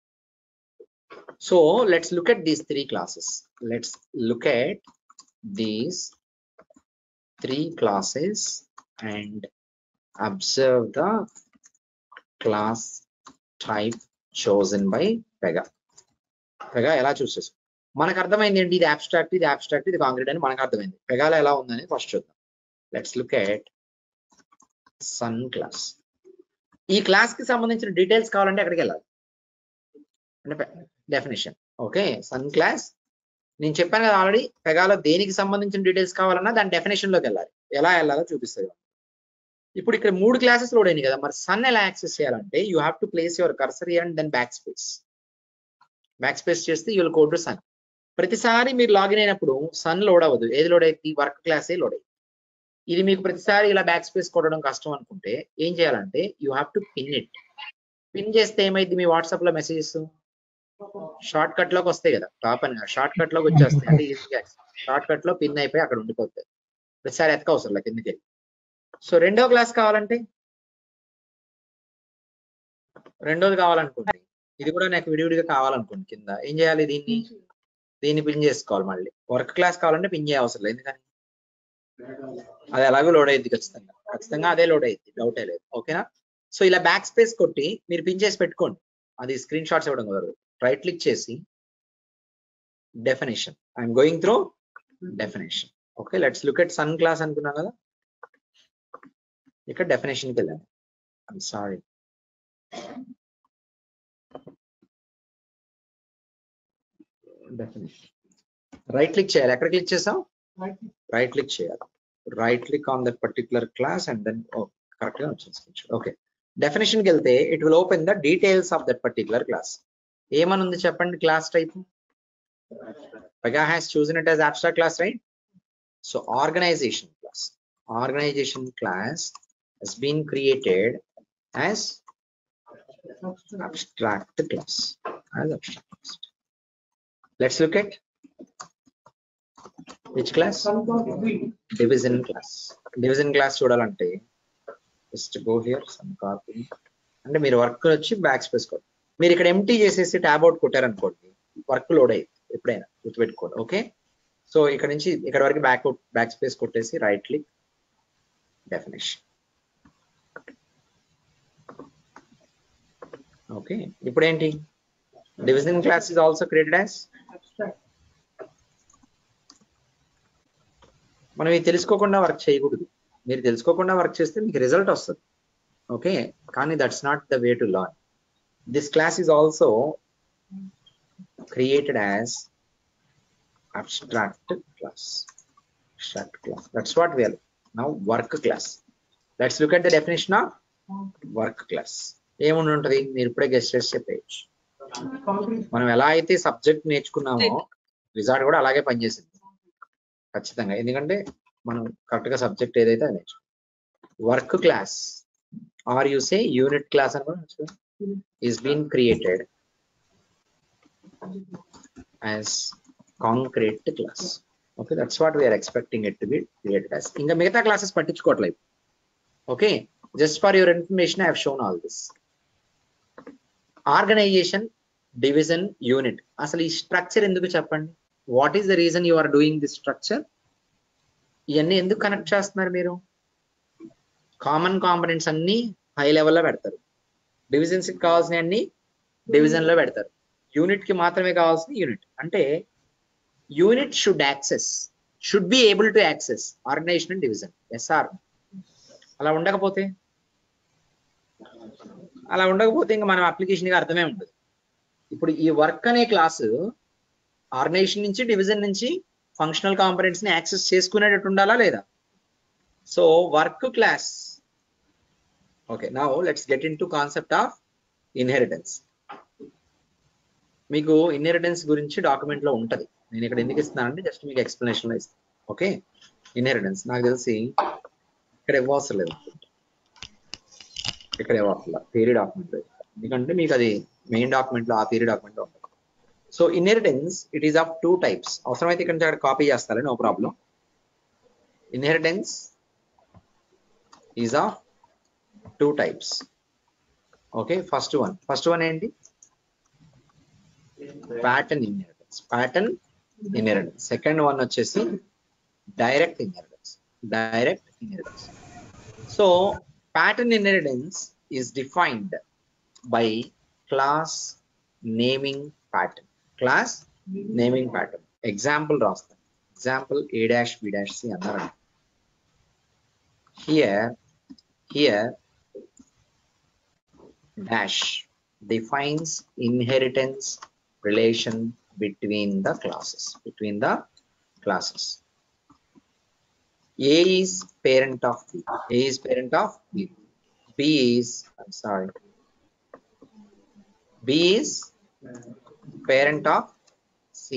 So let's look at these 3 classes. Let's look at these 3 classes and observe the class type chosen by Pega. ఎలా చూస్ చేసాం? మనకు అర్థమైంది ఏంటి? ఇది అబ్స్ట్రాక్ట్, ఇది కాంక్రీట్ అని మనకు అర్థమైంది. పెగాలో ఎలా ఉందని ఫస్ట్ చూద్దాం. Let's look at Sun class. ఈ క్లాస్ కి సంబంధించిన డీటెయిల్స్ కావాలంటే ఎక్కడికి వెళ్ళాలి? అంటే డెఫినేషన్. ఓకే, సన్ క్లాస్ నేను చెప్పాను కదా ఆల్రెడీ, పెగాలో దేనికి సంబంధించిన డీటెయిల్స్ కావాలన్నా దాని డెఫినేషన్ లోకి వెళ్ళాలి. ఎలా వెళ్ళాలో చూపిస్తుంది. ఇప్పుడు ఇక్కడ 3 క్లాసెస్ లోడ్ అయినాయి కదా, మరి సన్ ఎలా యాక్సెస్ చేయాలంటే you have to place your cursor and then back space చేస్తే you will go to Sun. ప్రతిసారి మీరు లాగిన్ అయినప్పుడు సన్ లోడ్ అవ్వదు. ఏది లోడ్ అయింది? వర్క్ క్లాసే లోడ్ అయింది. ఇది మీకు ప్రతిసారి ఇలా బ్యాక్ స్పేస్ కొట్టడం కష్టం అనుకుంటే ఏం చేయాలంటే you have to pin it. Pin చేస్తే ఏమైంది? మీ వాట్సాప్ లో మెసేజెస్ షార్ట్ కట్ లోకి వస్తాయి కదా, టాప్ అని షార్ట్ కట్ లోకి వచ్చేస్తాయి. అంటే ఈజీగా షార్ట్ కట్ లో పిన్ అయిపోయి అక్కడ ఉండిపోతాయి. ప్రతిసారి ఎతక అవసరం లేదు కిందకి వెళ్ళి. సో రెండోది కావాలనుకోండి, ఇది కూడా నాకు విడివిడిగా కావాలనుకోండి, కింద ఏం చేయాలి? దీన్ని పిన్ చేసుకోవాలి. మళ్ళీ వర్క్ క్లాస్ కావాలంటే పిన్ చేయ అవసరం లేదు, ఎందుకని అది అలాగే లోడ్ అయ్యింది. ఖచ్చితంగా అదే లోడ్ అయ్యింది, డౌటే లేదు. ఓకేనా? సో ఇలా బ్యాక్ స్పేస్ కొట్టి మీరు పిన్ చేసి పెట్టుకోండి. అది స్క్రీన్ షాట్స్ ఇవ్వడం కుదరదు. రైట్ క్లిక్ చేసి definition, I'm going through definition. Okay, let's look at Sun class అనుకున్నాం కదా, ఇక్కడ డెఫినేషన్కి వెళ్ళాను. I'm sorry, definition right click చేయాలి. ఎక్కడ క్లిక్ చేసాం? రైట్ క్లిక్ చేయాలి. Right click on that particular class and then correct గా వచ్చేసుకోవచ్చు. ఓకే, డెఫినేషన్ కి వెళ్తే it will open the details of that particular class. ఏమని ఉంది చెప్పండి? Class type Pega has chosen it as abstract class, right? So organization class has been created as abstract class. Let's look at which class? Division class చూడాలంటే just go here, some copy, అంటే మీరు work వచ్చి back space కొట్టి మీరు ఇక్కడ empty చేసేసి tab out కొట్టారనుకోండి, work load అయ్యింది. ఎప్పుడైనా గుర్తుపెట్టుకోండి. ఓకే, సో ఇక్కడ నుంచి ఇక్కడ వరకు బ్యాక్ స్పేస్ కొట్టేసి రైట్ క్లిక్ డెఫినేషన్. ఓకే, ఇప్పుడు ఏంటి? Division class is also created as. మనం ఇది తెలుసుకోకుండా వర్క్ చేయకూడదు. మీరు తెలుసుకోకుండా వర్క్ చేస్తే మీకు రిజల్ట్ వస్తుంది. ఓకే, కానీ that's not the way to learn. This class is also created as abstract class. That's what we are now. Work class. Let's look at the definition of work class. ఏముండి ఉంటుంది? మీరు ఇప్పుడే guest చేసి చెప్పేయచ్చు. మనం ఎలా అయితే subject నేర్చుకున్నామో resort కూడా అలాగే పనిచేసింది ఖచ్చితంగా, ఎందుకంటే మనం కరెక్ట్ గా సబ్జెక్ట్ ఏదైతే అది నేర్చుకున్నాం. Work class or you say unit class అని కూడా is been created as concrete class. Okay, that's what we are expecting it to be created as. Inga migata classes pattichukotlaivu. Okay, just for your information I have shown all this. Organization, division, unit, asalu ee structure enduku cheppandi? What is the reason you are doing this structure? iyanni enduku connect chestunaru meeru? Common components anni high level lo pedtaru, divisions ki kavalsina anni division lo pedtaru, unit కి మాత్రమే కావాల్సిన unit. అంటే unit should be able to access organization and division. ఎస్ఆర్ అలా ఉండకపోతే ఇంకా మనం application కి అర్థమే ఉండదు. ఇప్పుడు ఈ వర్క్ అనే క్లాసు ఆర్గనైజేషన్ నుంచి డివిజన్ నుంచి ఫంక్షనల్ కాంపోనెంట్స్ ని యాక్సెస్ చేసుకునేటట్టు ఉండాలా లేదా? So work class. Okay, now let's get in to concept of inheritance. మీకు ఇన్హెరిటెన్స్ గురించి డాక్యుమెంట్ లో ఉంటది. నేను ఇక్కడ ఎందుకు ఇస్తున్నానంటే జస్ట్ మీకు ఎక్స్ప్లెనేషన్ లో ఇస్తాను. ఓకే, ఇన్హెరిటెన్స్ నాకు తెలిసి ఇక్కడ ఇవ్వవసరం లేదు, ఇక్కడ ఇవ్వట్లా థియరీ డాక్యుమెంట్ లో, ఎందుకంటే మీకు అది మెయిన్ డాక్యుమెంట్ లో ఆ థియరీ డాక్యుమెంట్ లో ఉంటుంది. So inheritance it is of 2 types. అవసరమైతే ఇక్కడ నుంచి అక్కడ కాపీ చేస్తాను, no problem. Inheritance is of 2 types. Okay, first one ఏంటి? pattern inheritance. Second one వచ్చేసి direct inheritance. So pattern inheritance is defined by class naming pattern. Example రాస్తాను. Example A-B-C అన్నారు. Here dash defines inheritance relation between the classes. A is parent of B. A is parent of B. B is, I'm sorry, B is parent of C.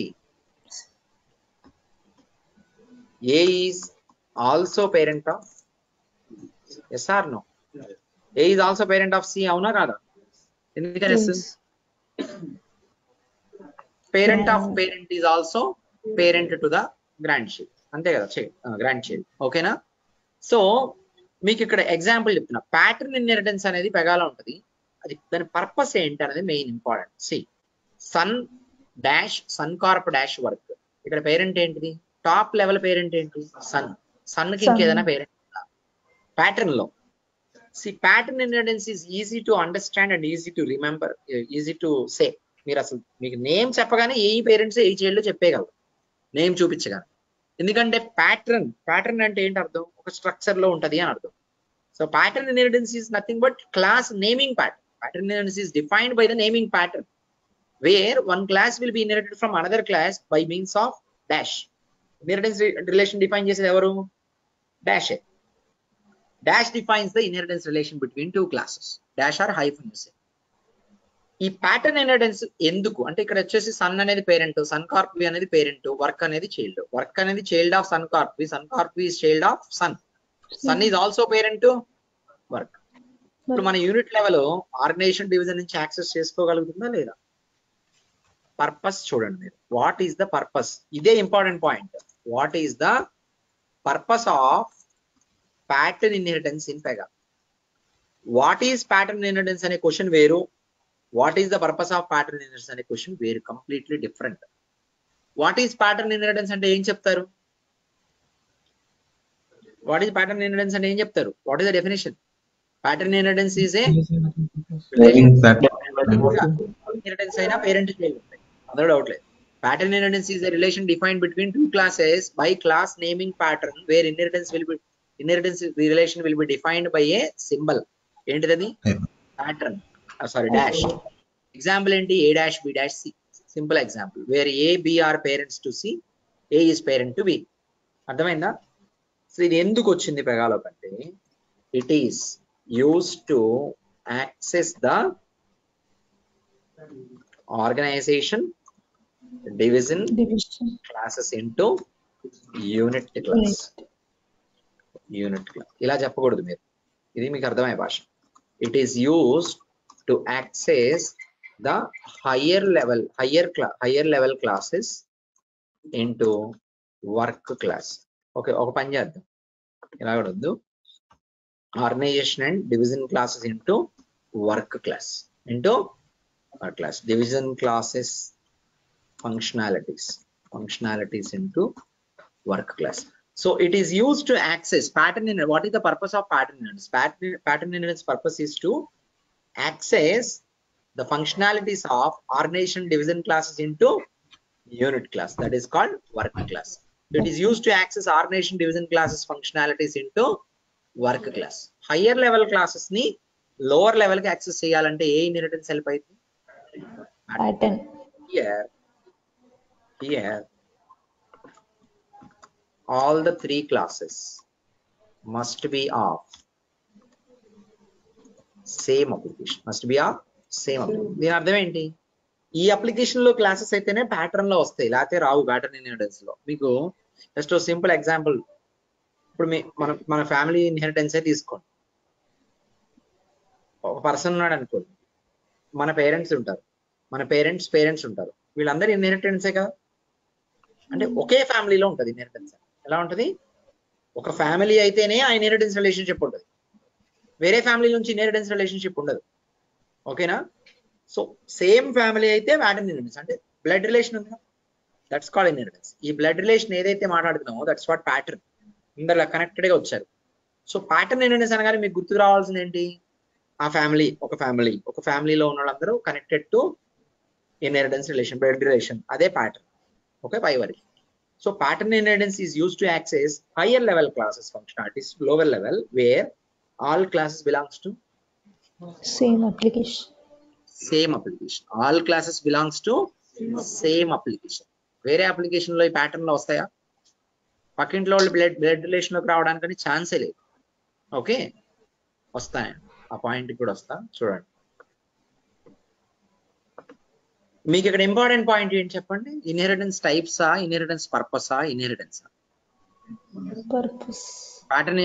A is also parent of, yes or no? A is also parent of C, అవునా కాదా? ఎందుకని Yes. parent of parent is also parent to the grandchild, అంతే కదా, grand child. ఓకేనా? So మీకు ఇక్కడ example చెప్తున్నా. Pattern inheritance అనేది పెగాలో ఉంటుంది. అది దాని పర్పస్ ఏంటి అనేది main important. See Sun dash Sun Corp dash work. ఇక్కడ పేరెంట్ ఏంటిది? టాప్ లెవెల్ పేరెంట్ ఏంటి? సన్. సన్ కి ఇంకేదైనా పేరెంట్ ప్యాటర్న్ లో. See pattern inheritance is easy to understand and easy to remember, easy to say. మీరు అసలు మీకు name చెప్పగానే ఏ పేరెంట్స్ ఏ చైల్డ్ చెప్పేయగలరు నేమ్ చూపించగానే. ఎందుకంటే ప్యాటర్న్ అంటే ఏంటి అర్థం? ఒక స్ట్రక్చర్ లో ఉంటది అని అర్థం. So pattern inheritance is nothing but class naming pattern. Pattern inheritance is defined by the naming pattern where one class will be inherited from another class by means of dash. Inheritance relation define చేసేది ఎవరు? Dash. Dash defines the inheritance relation between two classes. Dash or hyphen. ఈ pattern inheritance ఎందుకు అంటే ఇక్కడ వచ్చేసి Sun అనేది parent, Sun Corp B అనేది parent, work అనేది చైల్డ్. వర్క్ అనేది child of Sun Corp B, Sun Corp B is child of Sun. Sun is also parent work. ఇప్పుడు మన యూనిట్ లెవెల్ ఆర్గనైజేషన్ డివిజన్ నుంచి యాక్సెస్ చేసుకోగలుగుతుందా లేదా? Purpose చూడండి మీరు. What is the purpose? ఇదే important point. What is the purpose of pattern inheritance in Pega? What is pattern inheritance అనే question వేరు, what is the purpose of pattern inheritance అనే question వేరు, completely different. What is pattern inheritance అంటే ఏం చెప్తారు? What is pattern inheritance అంటే ఏం చెప్తారు? What is the definition? Pattern inheritance is a inheritance అయినా పేరెంట్ చైల్డ్ ఉంటాయి, అందులో డౌట్ లేదు. Pattern inheritance is a relation defined between two classes by class naming pattern where inheritance relation will be defined by a symbol. ఏంటిది? Pattern, sorry dash. Example ఏంటి? A dash B dash C. Simple example where A B are parents to C, A is parent to B. అర్థమైందా? So ఇది ఎందుకు వచ్చింది పెగాలో కంటే, it is use to access the organization division classes into unit class. ఇలా చెప్పకూడదు మీరు, ఇది మీకు అర్థమయ్యే భాష. It is used to access the higher level classes into work class. Okay, ఒక పని చేద్దాం. ఇలా కూడా వద్దు. Organization and division classes into work class. Division classes functionalities into work class. So it is used to access pattern in. What is the purpose of pattern inheritance? Pattern inheritance purpose is to access the functionalities of organization division classes into unit class. That is called work class. It is used to access organization division classes functionalities into work class. Higher level classes ni lower level ki access cheyalante A inheritance help ayithi? Pattern. Here all the three classes must be of same application. దీని అర్థం ఏంటి? ఈ application లో classes అయితేనే pattern లో వస్తాయి, లేకపోతే రావు pattern inheritance లో. మీకు జస్ట్ సింపుల్ ఎగ్జాంపుల్, ఇప్పుడు మన ఫ్యామిలీ ఇన్హెరిటెన్స్ తీసుకోండి. ఒక పర్సన్ ఉన్నాడు అనుకోండి, మన పేరెంట్స్ ఉంటారు, మన పేరెంట్స్ ఉంటారు, వీళ్ళందరూ ఇన్హెరిటెన్సే కదా. అంటే ఒకే ఫ్యామిలీలో ఉంటుంది ఇన్హెరిటెన్స్. ఎలా ఉంటుంది? ఒక ఫ్యామిలీ అయితేనే ఆ ఇన్హెరిటెన్స్ రిలేషన్షిప్ ఉంటుంది, వేరే ఫ్యామిలీ నుంచి ఇన్హెరిటెన్స్ రిలేషన్షిప్ ఉండదు. ఓకేనా? సో సేమ్ ఫ్యామిలీ అయితే ప్యాటర్న్ ఇన్హెరిటెన్స్, అంటే బ్లడ్ రిలేషన్ ఉంది, దట్స్ కాల్డ్ ఇన్హెరిటెన్స్. ఈ బ్లడ్ రిలేషన్ ఏదైతే మాట్లాడుతున్నామో దట్స్ వాట్ ప్యాటర్న్. అందరు కనెక్టెడ్ గా వచ్చారు. సో ప్యాటర్న్ ఇన్హెరిటెన్స్ అనగానే మీకు గుర్తుకు రావాల్సింది ఏంటి? ఆ ఫ్యామిలీ, ఒక ఫ్యామిలీలో ఉన్న వాళ్ళందరూ connected to inheritance relation, blood relation, అదే ప్యాటర్న్. ఓకే, పై వరకు. So pattern inheritance is used to access higher level classes functionalities, lower level where all classes belongs to same application. All classes belongs to same application. వేరే application లో ఈ pattern లో వస్తాయా? పక్కింట్లో వాళ్ళు blood relation లోకి రావడానికి ఛాన్సే లేదు. ఓకే, వస్తాయి. ఆ పాయింట్ కూడా వస్తా, చూడండి. మీకు ఇక్కడ ఇంపార్టెంట్ పాయింట్ ఏంటి చెప్పండి? ఇన్హెరిటెన్స్ టైప్సా, ఇన్హెరిటెన్స్ పర్పసా, ఇన్హెరిటెన్స్ పర్పస్. ప్యాటర్న్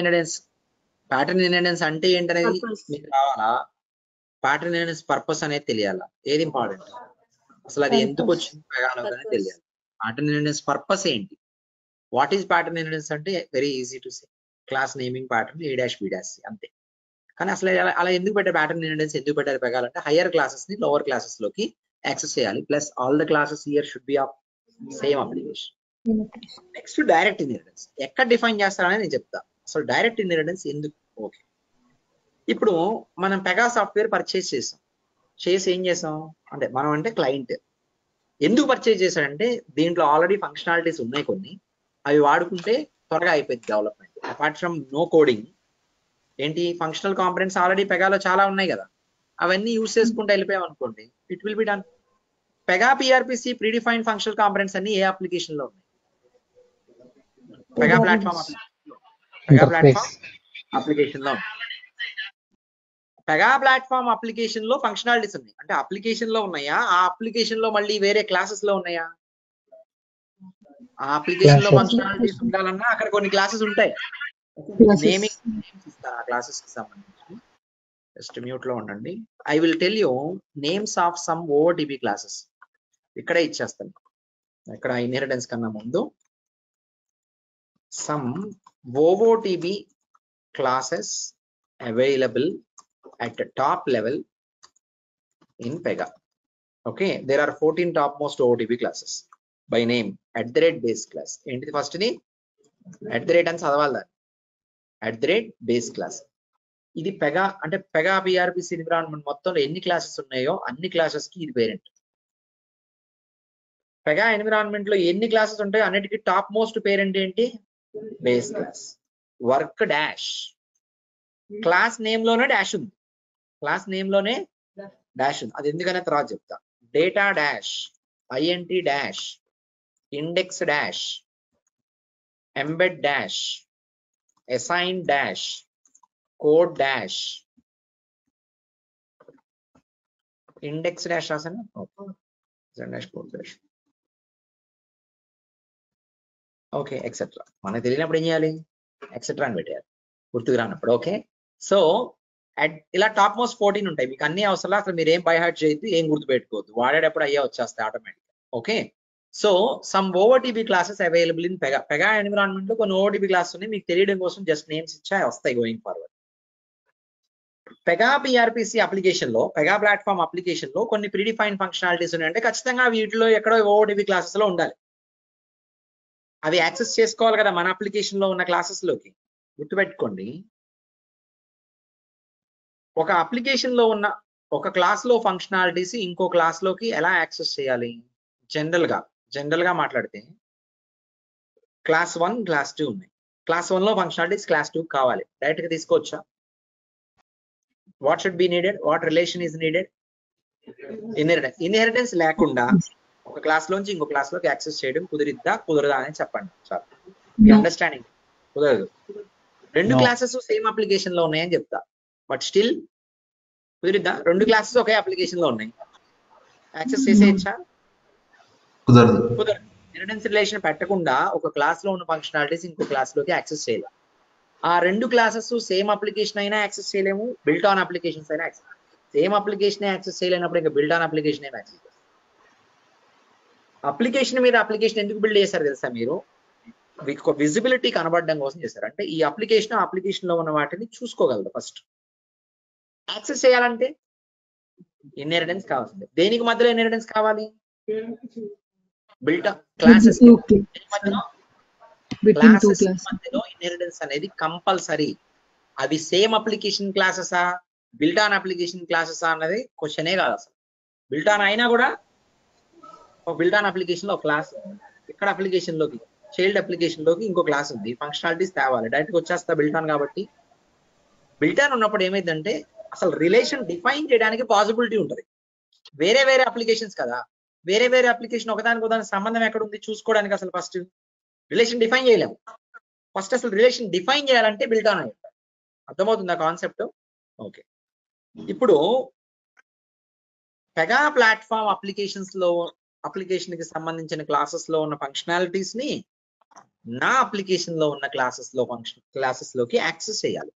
ఇన్హెరిటెన్స్ అంటే ఏంటనేది మీకు రావాలా? ప్యాటర్న్ ఇన్హెరిటెన్స్ పర్పస్ అనేది తెలియాలా? ఏది ఇంపార్టెంట్? అసలు అది ఎందుకు వచ్చింది పెగాలోకి తెలియాలి. ప్యాటర్న్ ఇన్హెరిటెన్స్ పర్పస్ ఏంటి? వాట్ ఈస్ ప్యాటర్న్ ఇన్హెరిటెన్స్ అంటే very easy to say, class naming pattern A', B', అంతే. కానీ అసలు అలా ఎందుకు పెట్టారు? ప్యాటర్న్ ఇన్హెరిటెన్స్ ఎందుకు పెట్టారు పెగాలంటే హయ్యర్ క్లాసెస్ ని లోవర్ క్లాసెస్ లోకి యాక్సెస్ చేయాలి. Plus all the classes here should be of same application. Next direct inheritance ఎక్కడ డిఫైన్ చేస్తారని నేను చెప్తా. అసలు డైరెక్ట్ ఇన్హెరిటెన్స్ ఎందుకు? ఓకే, ఇప్పుడు మనం పెగా సాఫ్ట్వేర్ పర్చేస్ చేసి ఏం చేసాం అంటే మనం అంటే క్లయింట్ ఎందుకు పర్చేస్ చేశాడంటే దీంట్లో ఆల్రెడీ ఫంక్షనాలిటీస్ ఉన్నాయి కొన్ని, అవి వాడుకుంటే త్వరగా అయిపోయింది development. Apart from no coding ఏంటి ఫంక్షనల్ కాంపొనెంట్స్ ఆల్రెడీ పెగాలో చాలా ఉన్నాయి కదా, అవన్నీ యూస్ చేసుకుంటూ వెళ్ళిపోయాం అనుకోండి, it will be done. Pega PRPC predefined functional components అన్ని ఏ అప్లికేషన్ లో ఉన్నాయి? పెగా ప్లాట్ఫామ్ అప్లికేషన్ లో. పెగా ప్లాట్ఫామ్ అప్లికేషన్ లో ఫంక్షనాలిటీస్ ఉన్నాయి అంటే అప్లికేషన్ లో ఉన్నాయా? ఆ అప్లికేషన్ లో మళ్ళీ వేరే క్లాసెస్ లో ఉన్నాయా? ఆ అప్లికేషన్ లో ఫంక్షనాలిటీస్ ఉండాలన్నా అక్కడ కొన్ని క్లాసెస్ ఉంటాయి. నేమింగ్ ఇస్తారు ఆ క్లాసెస్ కి సంబంధించి. జస్ట్ మ్యూట్ లో ఉండండి. I will tell you names of some OOTB classes. ఇక్కడే ఇచ్చేస్తాను. ఇక్కడ ఇన్హెరిటెన్స్ కన్నా ముందు some OOTB classes available at the top level in Pega. Okay, there are 14 topmost OOTB classes by name @base class. ఏంటిది first the? @ అని చదవాలి. @base class. ఇది Pega అంటే పెగా PRPC ఎన్విరాన్మెంట్ మొత్తంలో ఎన్ని క్లాసెస్ ఉన్నాయో అన్ని క్లాసెస్ కి ఇది పేరెంట్. పెగా ఎన్విరాన్మెంట్ లో ఎన్ని క్లాసెస్ ఉంటాయో అన్నిటికీ టాప్ మోస్ట్ పేరెంట్ ఏంటి? Base class. Work dash class name లోనే డాష్ ఉంది. క్లాస్ నేమ్ లోనే డాష్ ఉంది. అది ఎందుకనే తర్వాత చెప్తా. Data dash, INT dash, index dash, embed dash, assign dash, code dash, index dash రాసాను. Code dash. Okay, etcetera. మనకు తెలియనప్పుడు ఏం చేయాలి? ఎక్సెట్రా అని పెట్టాలి, గుర్తుకు రానప్పుడు. ఓకే, సో ఇలా టాప్ మోస్ట్ 14 ఉంటాయి. మీకు అన్ని అవసరం, అసలు మీరు ఏం బై హార్ట్ చేయొద్దు, ఏం గుర్తు పెట్టుకోవద్దు, వాడేటప్పుడు అయ్యే వచ్చేస్తాయి automatic. Okay, so some OOTB classes available in Pega. Pega environment లో కొన్ని OOTB క్లాసెస్ ఉన్నాయి, మీకు తెలియడం కోసం జస్ట్ నేమ్స్ ఇచ్చా వస్తాయి going forward. Pega PRPC application లో, పెగా ప్లాట్ఫామ్ అప్లికేషన్ లో కొన్ని ప్రీడిఫైన్డ్ ఫంక్షనాలిటీస్ ఉన్నాయంటే ఖచ్చితంగా వీటిలో ఎక్కడో OOTB క్లాసెస్ లో ఉండాలి. అవి యాక్సెస్ చేసుకోవాలి కదా మన అప్లికేషన్ లో ఉన్న క్లాసెస్ లోకి. గుర్తుపెట్టుకోండి, ఒక అప్లికేషన్ లో ఉన్న ఒక క్లాస్ లో ఫంక్షనాలిటీస్ ఇంకో క్లాస్ లోకి ఎలా యాక్సెస్ చేయాలి? జనరల్ గా మాట్లాడితే క్లాస్ 1 క్లాస్ 2 ఉన్నాయి. క్లాస్ 1 లో ఫంక్షనాలిటీస్ క్లాస్ 2 కావాలి, డైరెక్ట్ గా తీసుకోవచ్చా? What should be needed? What relation is needed? Inheritance లేకుండా ఒక క్లాస్ లోంచి ఇంకో క్లాస్ లోకి యాక్సెస్ చేయడం కుదరదా అని చెప్పండి. చాలు, మీ అండర్స్టాండింగ్. కుదరదు. రెండు క్లాసెస్ సేమ్ అప్లికేషన్ లో ఉన్నాయని చెప్తా, బట్ స్టిల్ కుదిరిద్దా? రెండు క్లాసెస్ ఒకే అప్లికేషన్ లో ఉన్నాయి, యాక్సెస్ చేసేయచ్చా? కుదరదు. ఇన్హెరిటెన్స్ రిలేషన్ పెట్టకుండా ఒక క్లాస్ లో ఉన్న ఫంక్షనాలిటీస్ ఇంకో క్లాస్ లోకి యాక్సెస్ చేయాలి. ఆ రెండు క్లాసెస్ సేమ్ అప్లికేషన్ అయినా యాక్సెస్ చేయలేము, బిల్ట్ ఆన్ అప్లికేషన్స్ అయినా యాక్సెస్. సేమ్ అప్లికేషన్ యాక్సెస్ చేయలేనప్పుడు ఇంకా బిల్ట్ ఆన్ అప్లికేషన్ అయినా యాక్సెస్. అప్లికేషన్ మీద అప్లికేషన్ ఎందుకు బిల్డ్ చేశారు తెలుసా మీరు? విజిబిలిటీ కనబడడం కోసం చేశారు. అంటే ఈ అప్లికేషన్ లో ఉన్న వాటిని చూసుకోగలదు. ఫస్ట్ యాక్సెస్ చేయాలంటే ఇన్హెరిటెన్స్ కావాల్సిందే. దేనికి మధ్యలో ఇన్హెరిటెన్స్ కావాలి? బిల్ట్ క్లాసెస్ మధ్యలో ఇన్హెరిటెన్స్ అనేది కంపల్సరీ. అవి సేమ్ అప్లికేషన్ క్లాసెసా, బిల్ట్ ఆన్ అప్లికేషన్ క్లాసెసా అన్నది క్వశ్చనే కాదు అసలు. బిల్ట్ ఆన్ అయినా కూడా ఒక బిల్ట్ ఆన్ అప్లికేషన్ లో ఒక క్లాస్, ఇక్కడ అప్లికేషన్ లోకి చైల్డ్ అప్లికేషన్ లోకి ఇంకో క్లాస్ ఉంది, ఫంక్షనాలిటీస్ తేవాలి, డైరెక్ట్గా వచ్చేస్తా బిల్ట్ ఆన్. కాబట్టి బిల్ట్ ఆన్ ఉన్నప్పుడు ఏమైందంటే అసలు రిలేషన్ డిఫైన్ చేయడానికి పాసిబిలిటీ ఉంటుంది. వేరే అప్లికేషన్స్ కదా, వేరే వేరే అప్లికేషన్ ఒకదానికి ఒకదానికి సంబంధం ఎక్కడ ఉంది చూసుకోవడానికి అసలు ఫస్ట్ రిలేషన్ డిఫైన్ చేయలేము. ఫస్ట్ అసలు రిలేషన్ డిఫైన్ చేయాలంటే బిల్ట్ ఆన్ అయ్యాలి. అర్థమవుతుందా కాన్సెప్ట్? ఓకే, ఇప్పుడు పెగా ప్లాట్ఫామ్ అప్లికేషన్ కి సంబంధించిన క్లాసెస్ లో ఉన్న ఫంక్షనాలిటీస్ ని నా అప్లికేషన్ లో ఉన్న క్లాసెస్ లోకి యాక్సెస్ చేయాలి.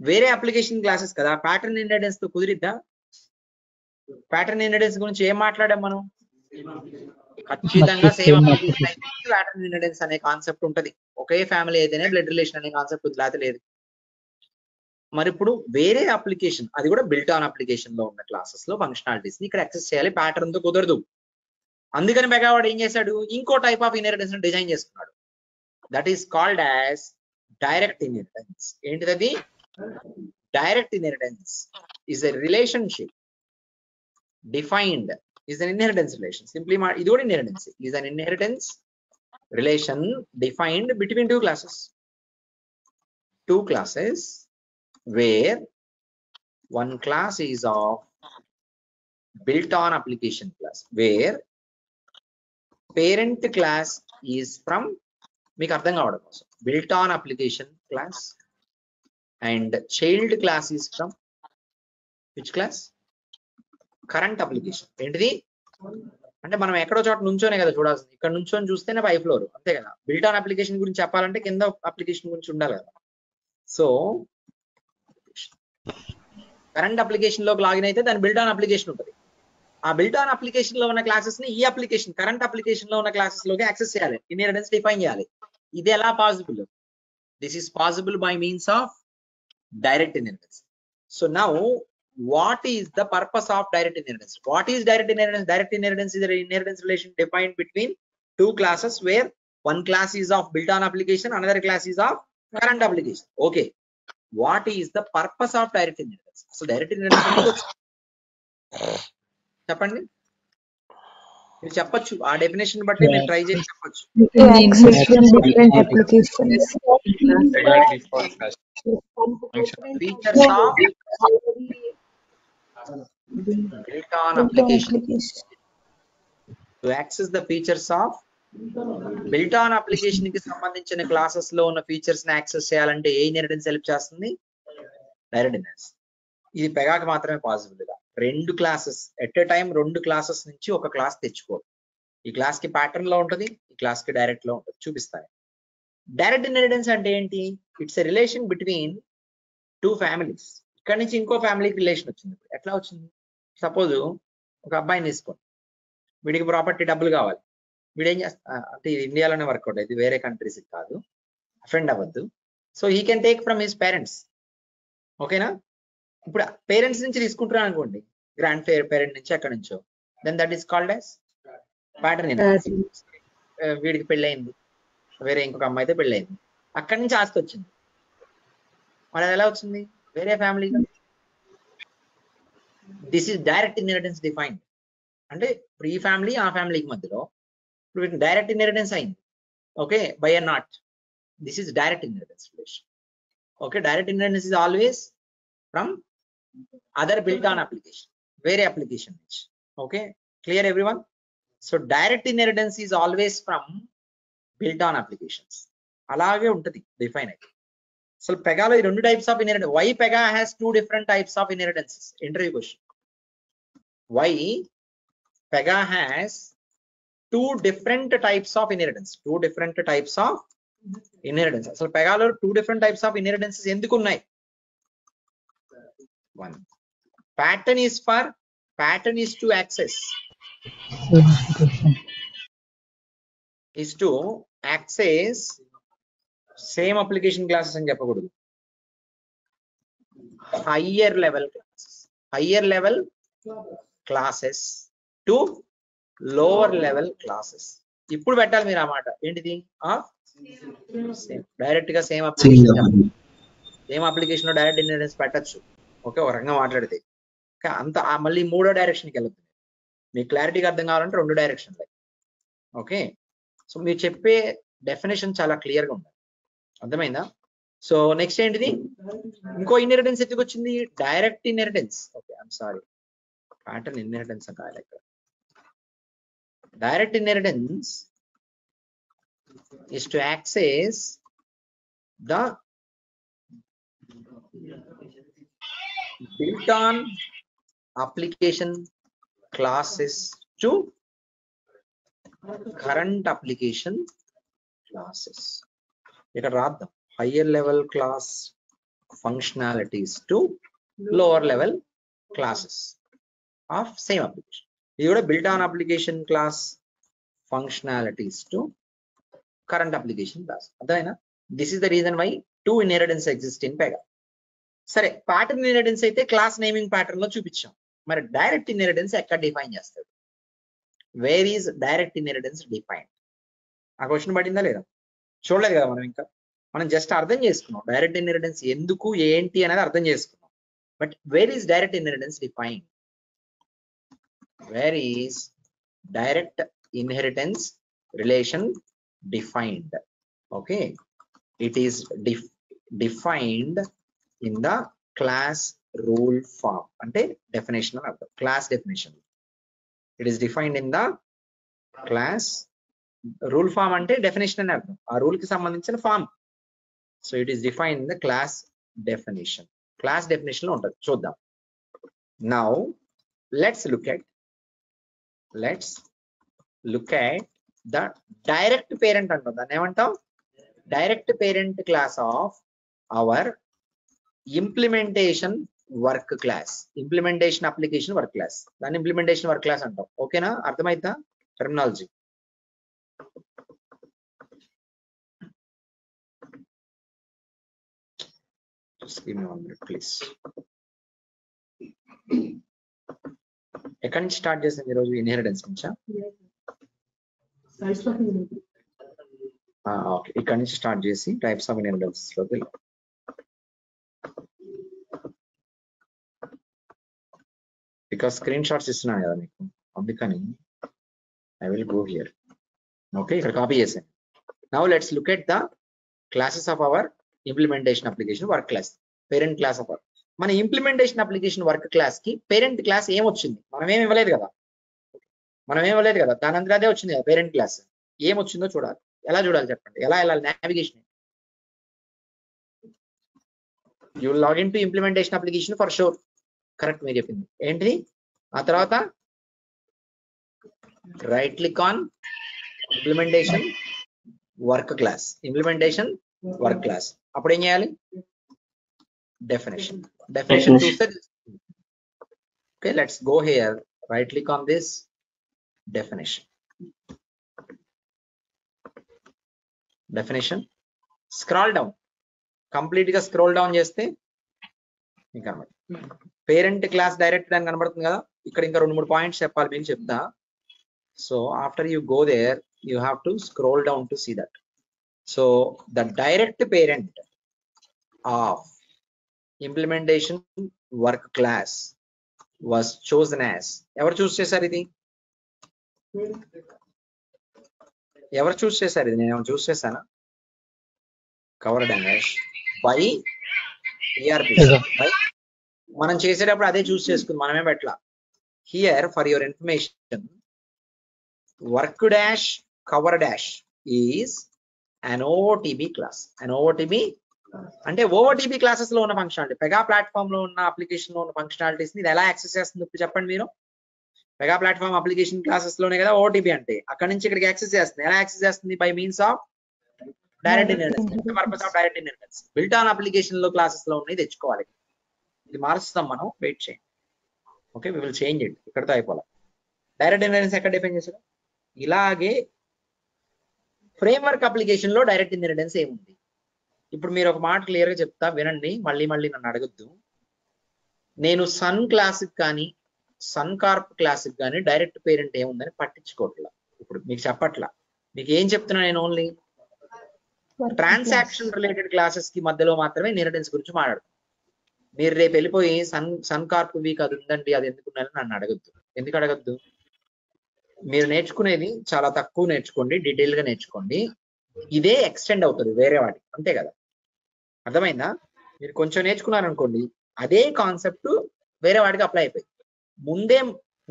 వేరే అప్లికేషన్ క్లాసెస్ కదా, ప్యాటర్న్ ఇన్హెరిటెన్స్ తో కుదిరిద్దా? ప్యాటర్న్ ఇన్హెరిటెన్స్ గురించి ఏం మాట్లాడాం మనం? ఖచ్చితంగా సేమ్ అప్లికేషన్ అయితే ప్యాటర్న్ ఇన్హెరిటెన్స్ అనే కాన్సెప్ట్ ఉంటది. ఒకే ఫ్యామిలీ అయితేనే బ్లడ్ రిలేషన్ అనే కాన్సెప్ట్ ఉంది, లేకపోతే లేదు. మరి ఇప్పుడు వేరే అప్లికేషన్, అది కూడా బిల్ట్ ఆన్ అప్లికేషన్ లో ఉన్న క్లాసెస్ లో ఫంక్షనాలిటీస్ ని ఇక్కడ యాక్సెస్ చేయాలి, ప్యాటర్న్ తో కుదరదు. అందుకని మెగావాడు ఏం చేశాడు, ఇంకో టైప్ ఆఫ్ ఇన్హెరిటెన్స్ ని డిజైన్ చేసుకున్నాడు. That is called as direct inheritance. ఏంటిది? Direct inheritance is a relationship defined, is an inheritance relation. Simply ఇది కూడా inheritance, is an inheritance relation defined between two classes where one class is of built on application class, where parent class is from, మీకు అర్థం కావడం కోసం, built on application class and child class is from which class? Current application. ఏంటిది అంటే మనం ఎక్కడో చోట నుంచోనే కదా చూడాల్సింది, ఇక్కడ నుంచొని చూస్తేనే పై ఫ్లోర్, అంతే కదా. బిల్ట్ ఆన్ అప్లికేషన్ గురించి చెప్పాలంటే కింద అప్లికేషన్ గురించి ఉండాలి కదా. సో కరెంట్ అప్లికేషన్ లోకి లాగిన్ అయితే దాని బిల్ట్ ఆన్ అప్లికేషన్ ఉంటుంది. ఆ బిల్ట్ ఆన్ అప్లికేషన్ లో ఉన్న క్లాసెస్ ని ఈ అప్లికేషన్ కరెంట్ అప్లికేషన్ లో ఉన్న క్లాసెస్ లోకి యాక్సెస్ చేయాలి, ఇన్హెరిటెన్స్ డిఫైన్ చేయాలి. ఇది ఎలా possible? This is possible by means of direct inheritance. So now what is the purpose of direct inheritance? What is direct inheritance? Direct inheritance is an inheritance relation defined between two classes where one class is of built on application, another class is of current application. Okay, what is the purpose of direct inheritance? So direct inheritance చెప్పండి, మీరు చెప్పొచ్చు, ఆ definition బట్టి మీరు try చేసి చెప్పొచ్చు. different applications. Features of built on application. To access the features of built on application కి సంబంధించిన క్లాసెస్ లో ఉన్న ఫీచర్స్ ని యాక్సెస్ చేయాలంటే ఏ ఇన్హెరిటెన్స్ హెల్ప్ చేస్తుంది? Direct inheritance. ఇది పెగాకి మాత్రమే పాసిబుల్ గా. రెండు క్లాసెస్ ఎట్ ఎ టైం, రెండు క్లాసెస్ నుంచి ఒక క్లాస్ తెచ్చుకో. ఈ క్లాస్ కి ప్యాటర్న్ లో ఉంటుంది, ఈ క్లాస్ కి డైరెక్ట్ లో ఉంటుంది. చూపిస్తాను. డైరెక్ట్ ఇన్హెరిటెన్స్ అంటే ఏంటి? It's a relation between two families. ఇక్కడ నుంచి ఇంకో ఫ్యామిలీకి రిలేషన్ వచ్చింది. ఎట్లా వచ్చింది? సపోజ్ ఒక అబ్బాయిని తీసుకోండి, వీడికి ప్రాపర్టీ డబ్బులు కావాలి. వీడు ఏం చేస్తా అంటే ఇది ఇండియాలోనే వర్కౌట్, ఇది వేరే కంట్రీస్ కాదు, అఫెండ్ అవ్వద్దు. So he can take from his parents. ఓకేనా? ఇప్పుడు పేరెంట్స్ నుంచి తీసుకుంటున్నాను అనుకోండి, గ్రాండ్ పేరెంట్ నుంచి ఎక్కడి నుంచో, then that is called as pattern inheritance. వీడికి పెళ్ళయింది, వేరే ఇంకొక అమ్మాయితో పెళ్ళయింది, అక్కడి నుంచి ఆస్తి వచ్చింది. మరి అది ఎలా వచ్చింది? వేరే family. This is direct inheritance defined. అంటే ఇప్పుడు ఈ ఫ్యామిలీ ఆ ఫ్యామిలీకి మధ్యలో ఇప్పుడు డైరెక్ట్ ఇన్హెరిటెన్స్ అయింది. Okay, by or not, this is direct inheritance relation. Okay, direct inheritance is always from other built on application, వేరే అప్లికేషన్ నుంచి. Okay, clear everyone? So direct inheritance is always from built on applications. అలాగే ఉంటుంది define అయితే. So Pega ఈ రెండు types of inheritance. Why Pega has two different types of inheritances? Interview question. Why Pega has two different types of inheritance? Two different types of inheritance. అసలు Pega లో two different types of inheritances ఎందుకు ఉన్నాయి? One, pattern is to access. Is to access same application classes అని చెప్పకూడదు, higher level classes to lower level classes. ఇప్పుడు పెట్టాలి మీరు ఆ మాట. ఏంటిది? డైరెక్ట్ గా సేమ్ అప్లికేషన్ లో డైరెక్ట్ ఇన్హెరిటెన్స్ పెట్టచ్చు. ఓకే, ఒక రకంగా మాట్లాడితే అంత మళ్ళీ మూడో డైరెక్షన్కి వెళ్తుంది. మీకు క్లారిటీగా అర్థం కావాలంటే రెండు డైరెక్షన్లు. ఓకే, సో మీరు చెప్పే డెఫినేషన్ చాలా క్లియర్ గా ఉండాలి. అర్థమైందా? సో నెక్స్ట్ ఏంటిది? ఇంకో ఇన్హెరిటెన్స్ ఎందుకు వచ్చింది? Direct inheritance. Okay, I'm sorry, pattern inheritance కాదు ఇక్కడ. Direct inheritance is to access the built-on application classes to current application classes. ఇక్కడ రాద్దాం higher level class functionalities to lower level classes of same application. ఇది కూడా built-on application class functionalities to current application class. అర్థమైనా? This is the reason why two inheritance exist in Pega. సరే, pattern inheritance అయితే class naming pattern లో చూపించాం. మరి direct inheritance ఎక్కడ define చేస్తాడు? Wear is direct inheritance defined? ఆ question పడిందా లేదా? చూడలేదు కదా మనం ఇంకా. మనం జస్ట్ అర్థం చేసుకున్నాం డైరెక్ట్ ఇన్హెరిటెన్స్ ఎందుకు ఏంటి అనేది అర్థం చేసుకున్నాం. But where is direct inheritance defined? Where is direct inheritance relation defined? Okay, it is defined in the class rule form. అంటే డెఫినేషన్ అని అర్థం. Class definition. It is defined in the class rule form అంటే definition అని అర్థం. ఆ rule కి సంబంధించిన form. So it is defined in the class definition. Class definition లో ఉంటుంది. చూద్దాం. Now let's look at the direct parent అంటాం. దాన్ని ఏమంటాం? Direct parent class of our implementation work class. Implementation application work class. దాన్ని implementation work class అంటాం. ఓకేనా? అర్థమైందా టెర్మినాలజీ? ప్లీజ్. ఎక్కడి నుంచి స్టార్ట్ చేసాం ఈరోజు? ఇన్హెరిటెన్స్ నుంచా? ఓకే, ఇక్కడి నుంచి స్టార్ట్ చేసి టైప్స్ ఆఫ్ ఇన్హెరిటెన్స్ లోకి వెళ్ళాం. బికాస్ స్క్రీన్ షాట్స్ ఇస్తున్నాను కదా మీకు, అందుకని I will go here. Okay, ఇక్కడ కాపీ చేశాను. Now let's look at the classes of our implementation application work class. Parent class of our మన ఇంప్లిమెంటేషన్ అప్లికేషన్ వర్క్ క్లాస్ కి పేరెంట్ క్లాస్ ఏమొచ్చింది? మనం ఏమి ఇవ్వలేదు కదా. దాని అంతా అదే వచ్చింది కదా పేరెంట్ క్లాస్. ఏమొచ్చిందో చూడాలి. ఎలా చూడాలి చెప్పండి? ఎలా వెళ్ళాలి? Navigation. You login to implementation application for sure. Correct, మీరు చెప్పింది. ఏంటిది? ఆ తర్వాత right click on implementation work class. Implementation work class. అప్పుడు ఏం చేయాలి? డెఫినేషన్ చూస్తే. Okay, let's go here. Right click on this definition. Scroll down, complete గా స్క్రోల్ డౌన్ చేస్తే ఇంకా పేరెంట్ క్లాస్ డైరెక్ట్ అని కనబడుతుంది కదా. ఇక్కడ ఇంకా 2-3 పాయింట్స్ చెప్పాలి, మీకు చెప్తా. So after you go there you have to scroll down to see that. So the direct parent of implementation work class was chosen as. ఎవరు చూస్ చేశారు ఇది? ఎవరు చూస్ చేశారు ఇది? నేను చూస్ చేశానా? Cover dash by ERP. మనం చేసేటప్పుడు అదే చూస్ చేసుకుంది, మనమే పెట్టలా. Here for your information, work dash cover dash is an OOTB class. an OOTB అంటే OOTB క్లాసెస్ లో ఉన్న ఫంక్షనాలిటీ, పెగా ప్లాట్ఫామ్ లో ఉన్న అప్లికేషన్ లో ఉన్న ఫంక్షనాలిటీస్ ని ఇది ఎలా యాక్సెస్ చేస్తుంది ఇప్పుడు చెప్పండి మీరు? పెగా ప్లాట్ఫామ్ అప్లికేషన్ క్లాసెస్ లోనే కదా OOTB అంటే. అక్కడ నుంచి ఇక్కడికి యాక్సెస్ చేస్తుంది. ఎలా యాక్సెస్ చేస్తుంది? By means of direct inheritance. Purpose of direct inheritance built on application లో క్లాసెస్ లో ఉన్నాయి తెచ్చుకోవాలి. ఇది మారుస్తాం మనం, వెయిట్ చేయండి. Okay, we will change it. ఇక్కడతో అయిపోవాలి. డైరెక్ట్ ఇన్హెరిటెన్స్ ఎక్కడ డిఫైన్ చేశారు? ఇలాగే ఫ్రేమ్వర్క్ అప్లికేషన్ లో డైరెక్ట్ ఇన్హెరిటెన్స్ ఏముంది? ఇప్పుడు మీరు ఒక మాట క్లియర్ గా చెప్తా, వినండి. మళ్ళీ నన్ను అడగద్దు. నేను సన్ క్లాసిక్ కానీ సన్ కార్ప్ క్లాసిక్ కానీ డైరెక్ట్ పేరెంట్ ఏముందని పట్టించుకోవట్లా. ఇప్పుడు మీకు చెప్పట్లా. మీకు ఏం చెప్తున్నా నేను? ఓన్లీ ట్రాన్సాక్షన్ రిలేటెడ్ క్లాసెస్ కి మధ్యలో మాత్రమే ఇన్హెరిటెన్స్ గురించి మాట్లాడతాను. మీరు రేపు వెళ్ళిపోయి సన్ కార్ప్ వీక్ అది ఉందండి, అది ఎందుకున్నారని నన్ను అడగద్దు. ఎందుకు అడగద్దు? మీరు నేర్చుకునేది చాలా తక్కువ నేర్చుకోండి, డీటెయిల్ గా నేర్చుకోండి. ఇదే ఎక్స్టెండ్ అవుతుంది వేరే వాటికి, అంతే కదా? అర్థమైందా? మీరు కొంచెం నేర్చుకున్నారనుకోండి, అదే కాన్సెప్ట్ వేరే వాటికి అప్లై అయిపోయింది. ముందే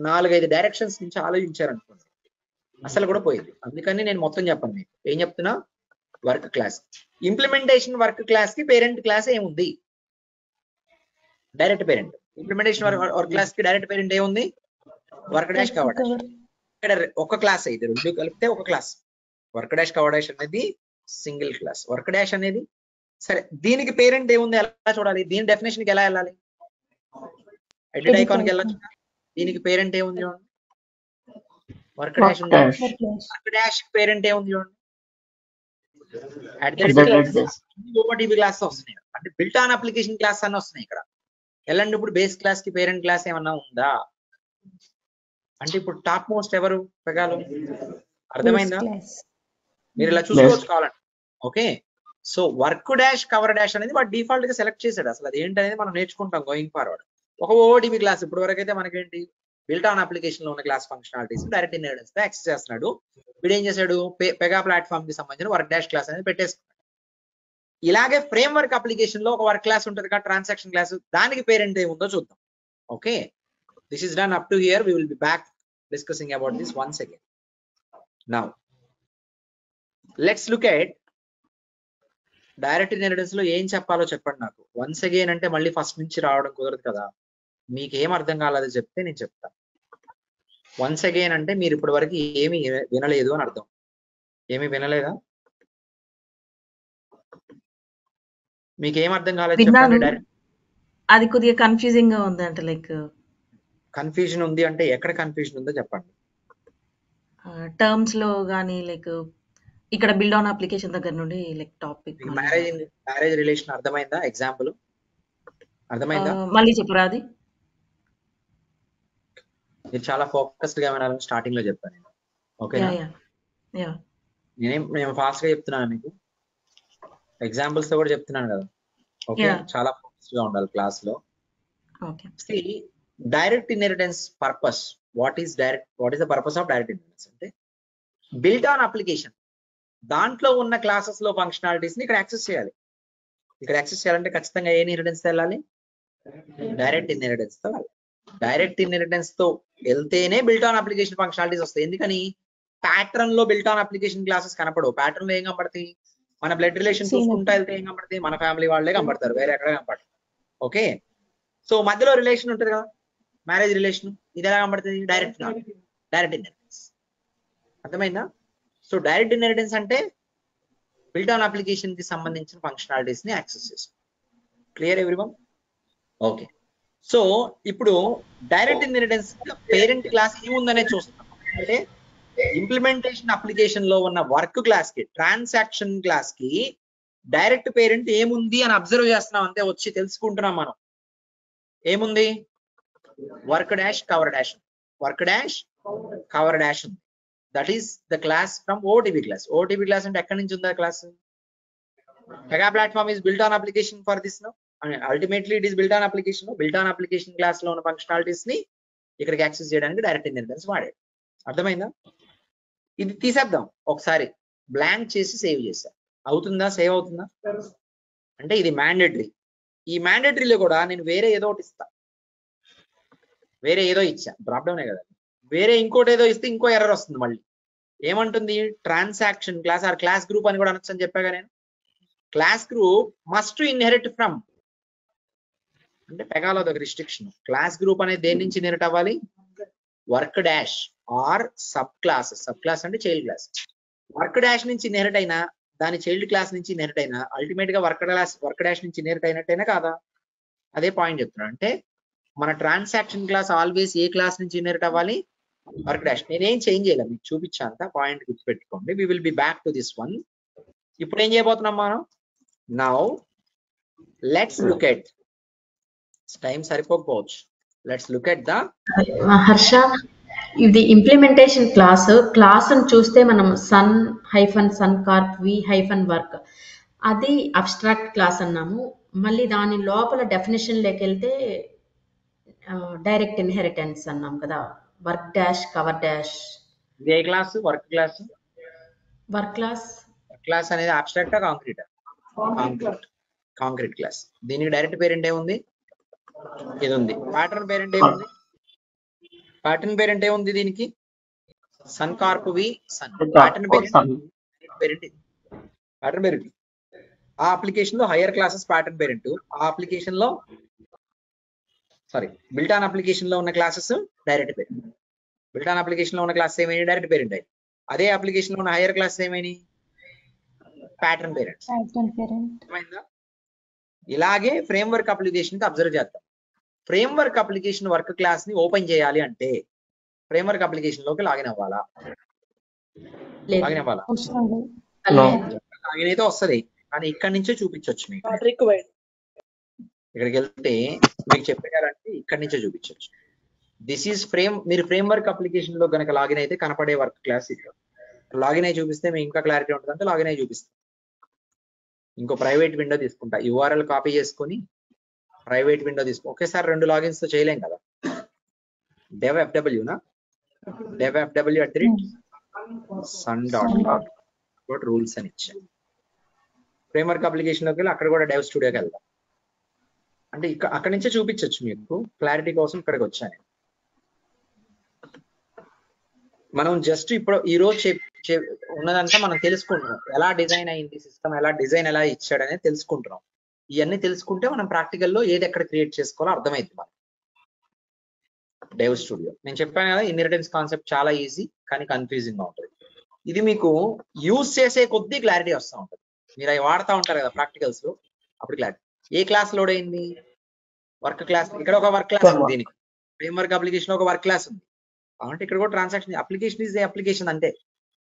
4-5 డైరెక్షన్స్ నుంచి ఆలోచించారనుకోండి, అసలు కూడా పోయింది. అందుకని నేను మొత్తం చెప్పను మీకు. ఏం చెప్తున్నా? Work class. Implementation work class కి పేరెంట్ క్లాస్ ఏముంది? Direct parent. Implementation work class కి డైరెక్ట్ పేరెంట్ ఏముంది? Work dash cover dash. ఇక్కడ ఒక క్లాస్ అయితే రెండు కలిపితే ఒక class. Work dash cover dash అనేది సింగిల్ క్లాస్. వర్క్ డాష్ అనేది సరే, దీనికి పేరెంట్ ఏముంది ఎలా చూడాలి? దీని డెఫినేషన్ కి ఎలా వెళ్ళాలి? ఎడిట్ ఐకాన్ కి వెళ్ళొచ్చు. దీనికి పేరెంట్ ఏముంది చూడండి, వర్క్ డాష్ ఉంది. వర్క్ డాష్ పేరెంట్ ఏముంది చూడండి, ఓటీపీ క్లాస్ వస్తున్నాయి. అంటే బిల్ట్ ఆన్ అప్లికేషన్ క్లాస్ అన్నీ వస్తున్నాయి ఇక్కడ. వెళ్ళండి. ఇప్పుడు బేస్ క్లాస్ కి పేరెంట్ క్లాస్ ఏమన్నా ఉందా అంటే ఇప్పుడు టాప్ మోస్ట్ ఎవరు? పెగాలు. అర్థమైందా? మీరు ఇలా చూసుకోవచ్చు కావాలంటే. Okay, so work dash cover dash అనేది వాడు డిఫాల్ట్ గా సెలెక్ట్ చేశాడు. అసలు అది ఏంటనేది మనం నేర్చుకుంటాం గోయింగ్ ఫార్వర్డ్. ఒక ఓటీపీ క్లాస్ ఇప్పుడు వరకు అయితే మనకేంటి, బిల్ట్ ఆన్ అప్లికేషన్ లో ఉన్న క్లాస్ ఫంక్షనాలిటీస్ డైరెక్ట్ ఇన్హెరిటెన్స్ తో యాక్సెస్ చేస్తున్నాడు. వీడు ఏం చేశాడు, పెగా ప్లాట్ఫామ్ కి సంబంధించిన వర్క్ డాష్ క్లాస్ అనేది పెట్టేసుకున్నాడు. ఇలాగే ఫ్రేమ్ వర్క్ అప్లికేషన్ లో ఒక వర్క్ క్లాస్ ఉంటుంది కదా, ట్రాన్సాక్షన్ క్లాస్, దానికి పేరెంట్ ఏముందో చూద్దాం. Okay, this is done up to here. We will be back discussing about this once again. Now let's look at direct inheritance లో ఏం చెప్పాలో చెప్పండి నాకు. వన్స్ అగైన్ అంటే మళ్ళీ ఫస్ట్ నుంచి రావడం కుదరదు కదా. మీకు ఏం అర్థం కాలేదో చెప్తే నేను చెప్తాను. వన్స్ అగైన్ అంటే మీరు ఇప్పటి వరకు ఏమి వినలేదు అని అర్థం. ఏమి వినలేదా? మీకు ఏం అర్థం కాలేదు చెప్పండి. డైరెక్ట్ అది కొద్దిగా కన్ఫ్యూజింగ్ గా ఉంది. అంటే లైక్ కన్ఫ్యూజన్ ఉంది అంటే ఎక్కడ కన్ఫ్యూజన్ ఉందో చెప్పండి. టర్మ్స్ లో గానీ లైక్ ఇక్కడ బిల్డ్ ఆన్ అప్లికేషన్ దగ్గర నుండి లైక్ టాపిక్ మ్యారేజ్ రిలేషన్ అర్థమైందా? ఎగ్జాంపుల్ అర్థమైందా? మళ్ళీ చెప్పరా అది? మీరు చాలా ఫోకస్డ్ గా వినాలని స్టార్టింగ్ లో చెప్పాను నేను. ఓకేనా? నేను ఫాస్ట్ గా చెప్తున్నాను మీకు, ఎగ్జాంపుల్స్ తో కూడా చెప్తున్నాను కదా. ఓకే, చాలా ఫోకస్డ్ గా ఉండాలి క్లాస్ లో. Direct inheritance purpose. What is the purpose of direct inheritance అంటే బిల్ట్ ఆన్ అప్లికేషన్ దాంట్లో ఉన్న క్లాసెస్ లో ఫంక్షనాలిటీస్ ని ఇక్కడ యాక్సెస్ చేయాలి. ఇక్కడ యాక్సెస్ చేయాలంటే ఖచ్చితంగా ఏ ఇన్హెరిటెన్స్ తో వెళ్ళాలి? డైరెక్ట్ ఇన్హెరిటెన్స్ తో వెళ్ళాలి. డైరెక్ట్ ఇన్హెరిటెన్స్ తో వెళ్తేనే బిల్ట్ ఆన్ అప్లికేషన్ ఫంక్షనాలిటీస్ వస్తాయి. ఎందుకని? ప్యాటర్న్ లో బిల్ట్ ఆన్ అప్లికేషన్ క్లాసెస్ కనపడవు. ప్యాటర్న్ లో ఏం కనపడతాయి? మన బ్లడ్ రిలేషన్ చూసుకుంటా వెళ్తే ఏం కనపడతాయి? మన ఫ్యామిలీ వాళ్ళే కనపడతారు, వేరే ఎక్కడ కనపడతారు. ఓకే, సో మధ్యలో రిలేషన్ ఉంటుంది కదా, మ్యారేజ్ రిలేషన్. ఇది ఎలా కనపడుతుంది? Direct inheritance. అర్థమైందా? సో డైరెక్ట్ ఇన్హెరిటెన్స్ అంటే బిల్ట్ ఆన్ అప్లికేషన్ కి సంబంధించిన ఫంక్షనాలిటీస్ ని యాక్సెస్ చేస్తాం. Clear everyone? ఓకే, సో ఇప్పుడు డైరెక్ట్ ఇన్హెరిటెన్స్ పేరెంట్ క్లాస్ ఏముందనే చూస్తాం. అంటే ఇంప్లిమెంటేషన్ అప్లికేషన్ లో ఉన్న వర్క్ క్లాస్ కి, ట్రాన్సాక్షన్ క్లాస్ కి డైరెక్ట్ పేరెంట్ ఏముంది అని అబ్జర్వ్ చేస్తున్నాం అంతే. వచ్చి తెలుసుకుంటున్నాం మనం ఏముంది. Work dash cover dash, work dash cover dash ఉంది. That is the class from OTP class. OTP class అంటే ఎక్కడి నుంచి ఉంది ఆ class? Pega platform is built on application for this no. Ultimately it is built on application. Built on application class లో ఉన్న functionalities ని ఇక్కడికి యాక్సెస్ చేయడానికి డైరెక్ట్ ఇన్హెరిటెన్స్ వాడాడు. అర్థమైందా? ఇది తీసేద్దాం ఒకసారి, బ్లాంక్ చేసి సేవ్ చేసా. అవుతుందా? సేవ్ అవుతుందా? అంటే ఇది మ్యాండేటరీ. ఈ మ్యాండేటరీలో కూడా నేను వేరే ఏదో ఒకటి ఇస్తా. వేరే ఏదో ఇచ్చా, డ్రాప్ డౌనే కదా. వేరే ఇంకోటి ఏదో ఇస్తే ఇంకో ఎర్రర్ వస్తుంది మళ్ళీ. ఏమంటుంది? Transaction class or class group అని కూడా అనొచ్చు అని చెప్పాగా నేను. Class group must inherit from అంటే పెగాలో ఒక రిస్ట్రిక్షన్. క్లాస్ గ్రూప్ అనేది దేని నుంచి ఇన్హెరిట్ అవ్వాలి? Work dash or sub class. Sub class అంటే చైల్డ్ క్లాస్. వర్క్ డాష్ నుంచి ఇన్హెరిట్ అయినా, దాని చైల్డ్ క్లాస్ నుంచి ఇన్హెరిట్ అయినా, అల్టిమేట్ గా వర్క్ డాష్ నుంచి ఇన్హెరిట్ అయినట్టయినా కాదా? అదే పాయింట్ చెప్తున్నా. అంటే మన ట్రాన్సాక్షన్ క్లాస్ ఆల్వేస్ ఏ క్లాస్ నుంచి ఇన్హెరిట్ అవ్వాలి? Work dash. నేనేం చేంజ్ చేయలేదు, మీకు చూపించాంత పాయింట్ గుర్తుపెట్టుకోండి. We will be back to this one. ఇప్పుడు ఏం చేయబోతున్నాం మనం? Now let's look at, time సరిపోకపోవచ్చు, let's look at the hierarchy. ఇది ఇంప్లిమెంటేషన్ క్లాస్ చూస్తే మనం సన్ కార్ప్ వి-వర్క్ అది అబ్స్ట్రాక్ట్ క్లాస్ అన్నాము. మళ్ళీ దాని లోపల డెఫినేషన్ లోకి వెళ్తే డైరెక్ట్ ఇన్హెరిటెన్స్ అన్నాం కదా. Work dash cover dash. ఏ class? Work class. Work class అనేది అబ్స్ట్రాక్టా కాంక్రీటా? Concrete class. దీనికి డైరెక్ట్ పేరెంట్ ఏముంది? ఇది ఉంది. ప్యాటర్న్ పేరెంట్ ఏముంది? ప్యాటర్న్ పేరెంట్ ఏముంది దీనికి? సన్ కార్ప్ వి sun pattern parent pattern parent ఆ అప్లికేషన్ లో హైయర్ క్లాసెస్ ప్యాటర్న్ పేరెంట్ ఆ అప్లికేషన్ లో బిల్ట్ ఆన్ అప్లికేషన్ లో ఉన్న classes direct parent built on application లో ఉన్న క్లాసెస్ ఏమైనా డైరెక్ట్ పేరెంట్ అయ్యి అదే అప్లికేషన్ లో ఉన్న హైయర్ క్లాసెస్ ఏమైనా ప్యాటర్న్ పేరెంట్స్. ఇలాగే ఫ్రేమ్ వర్క్ అప్లికేషన్ కి అబ్జర్వ్ చేద్దాం. Frame work application work class ని ఓపెన్ చేయాలి అంటే ఫ్రేమ్ వర్క్ అప్లికేషన్ లోకి లాగిన్ అవ్వాలా? లాగిన్ అవ్వాలా? లాగిన్ అయితే వస్తుంది, కానీ ఇక్కడి నుంచే చూపించవచ్చు మీకు. ఇక్కడికి వెళ్తే మీకు చెప్పారంటే ఇక్కడి నుంచే చూపించవచ్చు. దిస్ ఈజ్ మీరు ఫ్రేమ్ వర్క్ అప్లికేషన్ లో కనుక లాగిన్ అయితే కనపడే వర్క్ క్లాస్ ఇక్కడ. లాగిన్ అయి చూపిస్తే మీకు ఇంకా క్లారిటీ ఉంటుంది అంటే లాగిన్ అయి చూపిస్తాం. ఇంకో ప్రైవేట్ విండో తీసుకుంటా, యూఆర్ఎల్ కాపీ చేసుకొని ప్రైవేట్ విండో తీసుకో. ఒకేసారి 2 లాగిన్స్ తో చేయలేం కదా. dev fw నా dev fw sun.rules అని ఇచ్చాను. ఫ్రేమ్ వర్క్ అప్లికేషన్ లోకి వెళ్ళి అక్కడ కూడా డెవ్ స్టూడియోకి వెళ్దాం. అంటే అక్కడి నుంచే చూపించవచ్చు మీకు క్లారిటీ కోసం. ఇక్కడికి వచ్చాను మనం జస్ట్ ఇప్పుడు ఈ రోజు ఉన్నదంతా మనం తెలుసుకుంటున్నాం. ఎలా డిజైన్ అయింది సిస్టమ్, ఎలా డిజైన్ ఎలా ఇచ్చాడు అనేది తెలుసుకుంటున్నాం. ఇవన్నీ తెలుసుకుంటే మనం ప్రాక్టికల్లో ఏది ఎక్కడ క్రియేట్ చేసుకోవాలో అర్థమైంది మనకి. డెవ్ స్టూడియో నేను చెప్పాను కదా, ఇన్హెరిటెన్స్ కాన్సెప్ట్ చాలా ఈజీ కానీ కన్ఫ్యూజింగ్ గా ఉంటుంది. ఇది మీకు యూజ్ చేసే కొద్దీ క్లారిటీ వస్తూ ఉంటుంది. మీరు అవి వాడుతూ ఉంటారు కదా ప్రాక్టికల్స్ లో, అప్పుడు క్లారిటీ. ఏ క్లాస్ లోడ్ అయింది? Work class. ఇక్కడ ఒక వర్క్ క్లాస్ ఉంది, దీనికి ఫ్రేమ్ వర్క్ అప్లికేషన్ ఒక వర్క్ క్లాస్ ఉంది. కాబట్టి ఇక్కడ కూడా transaction application is a application అంటే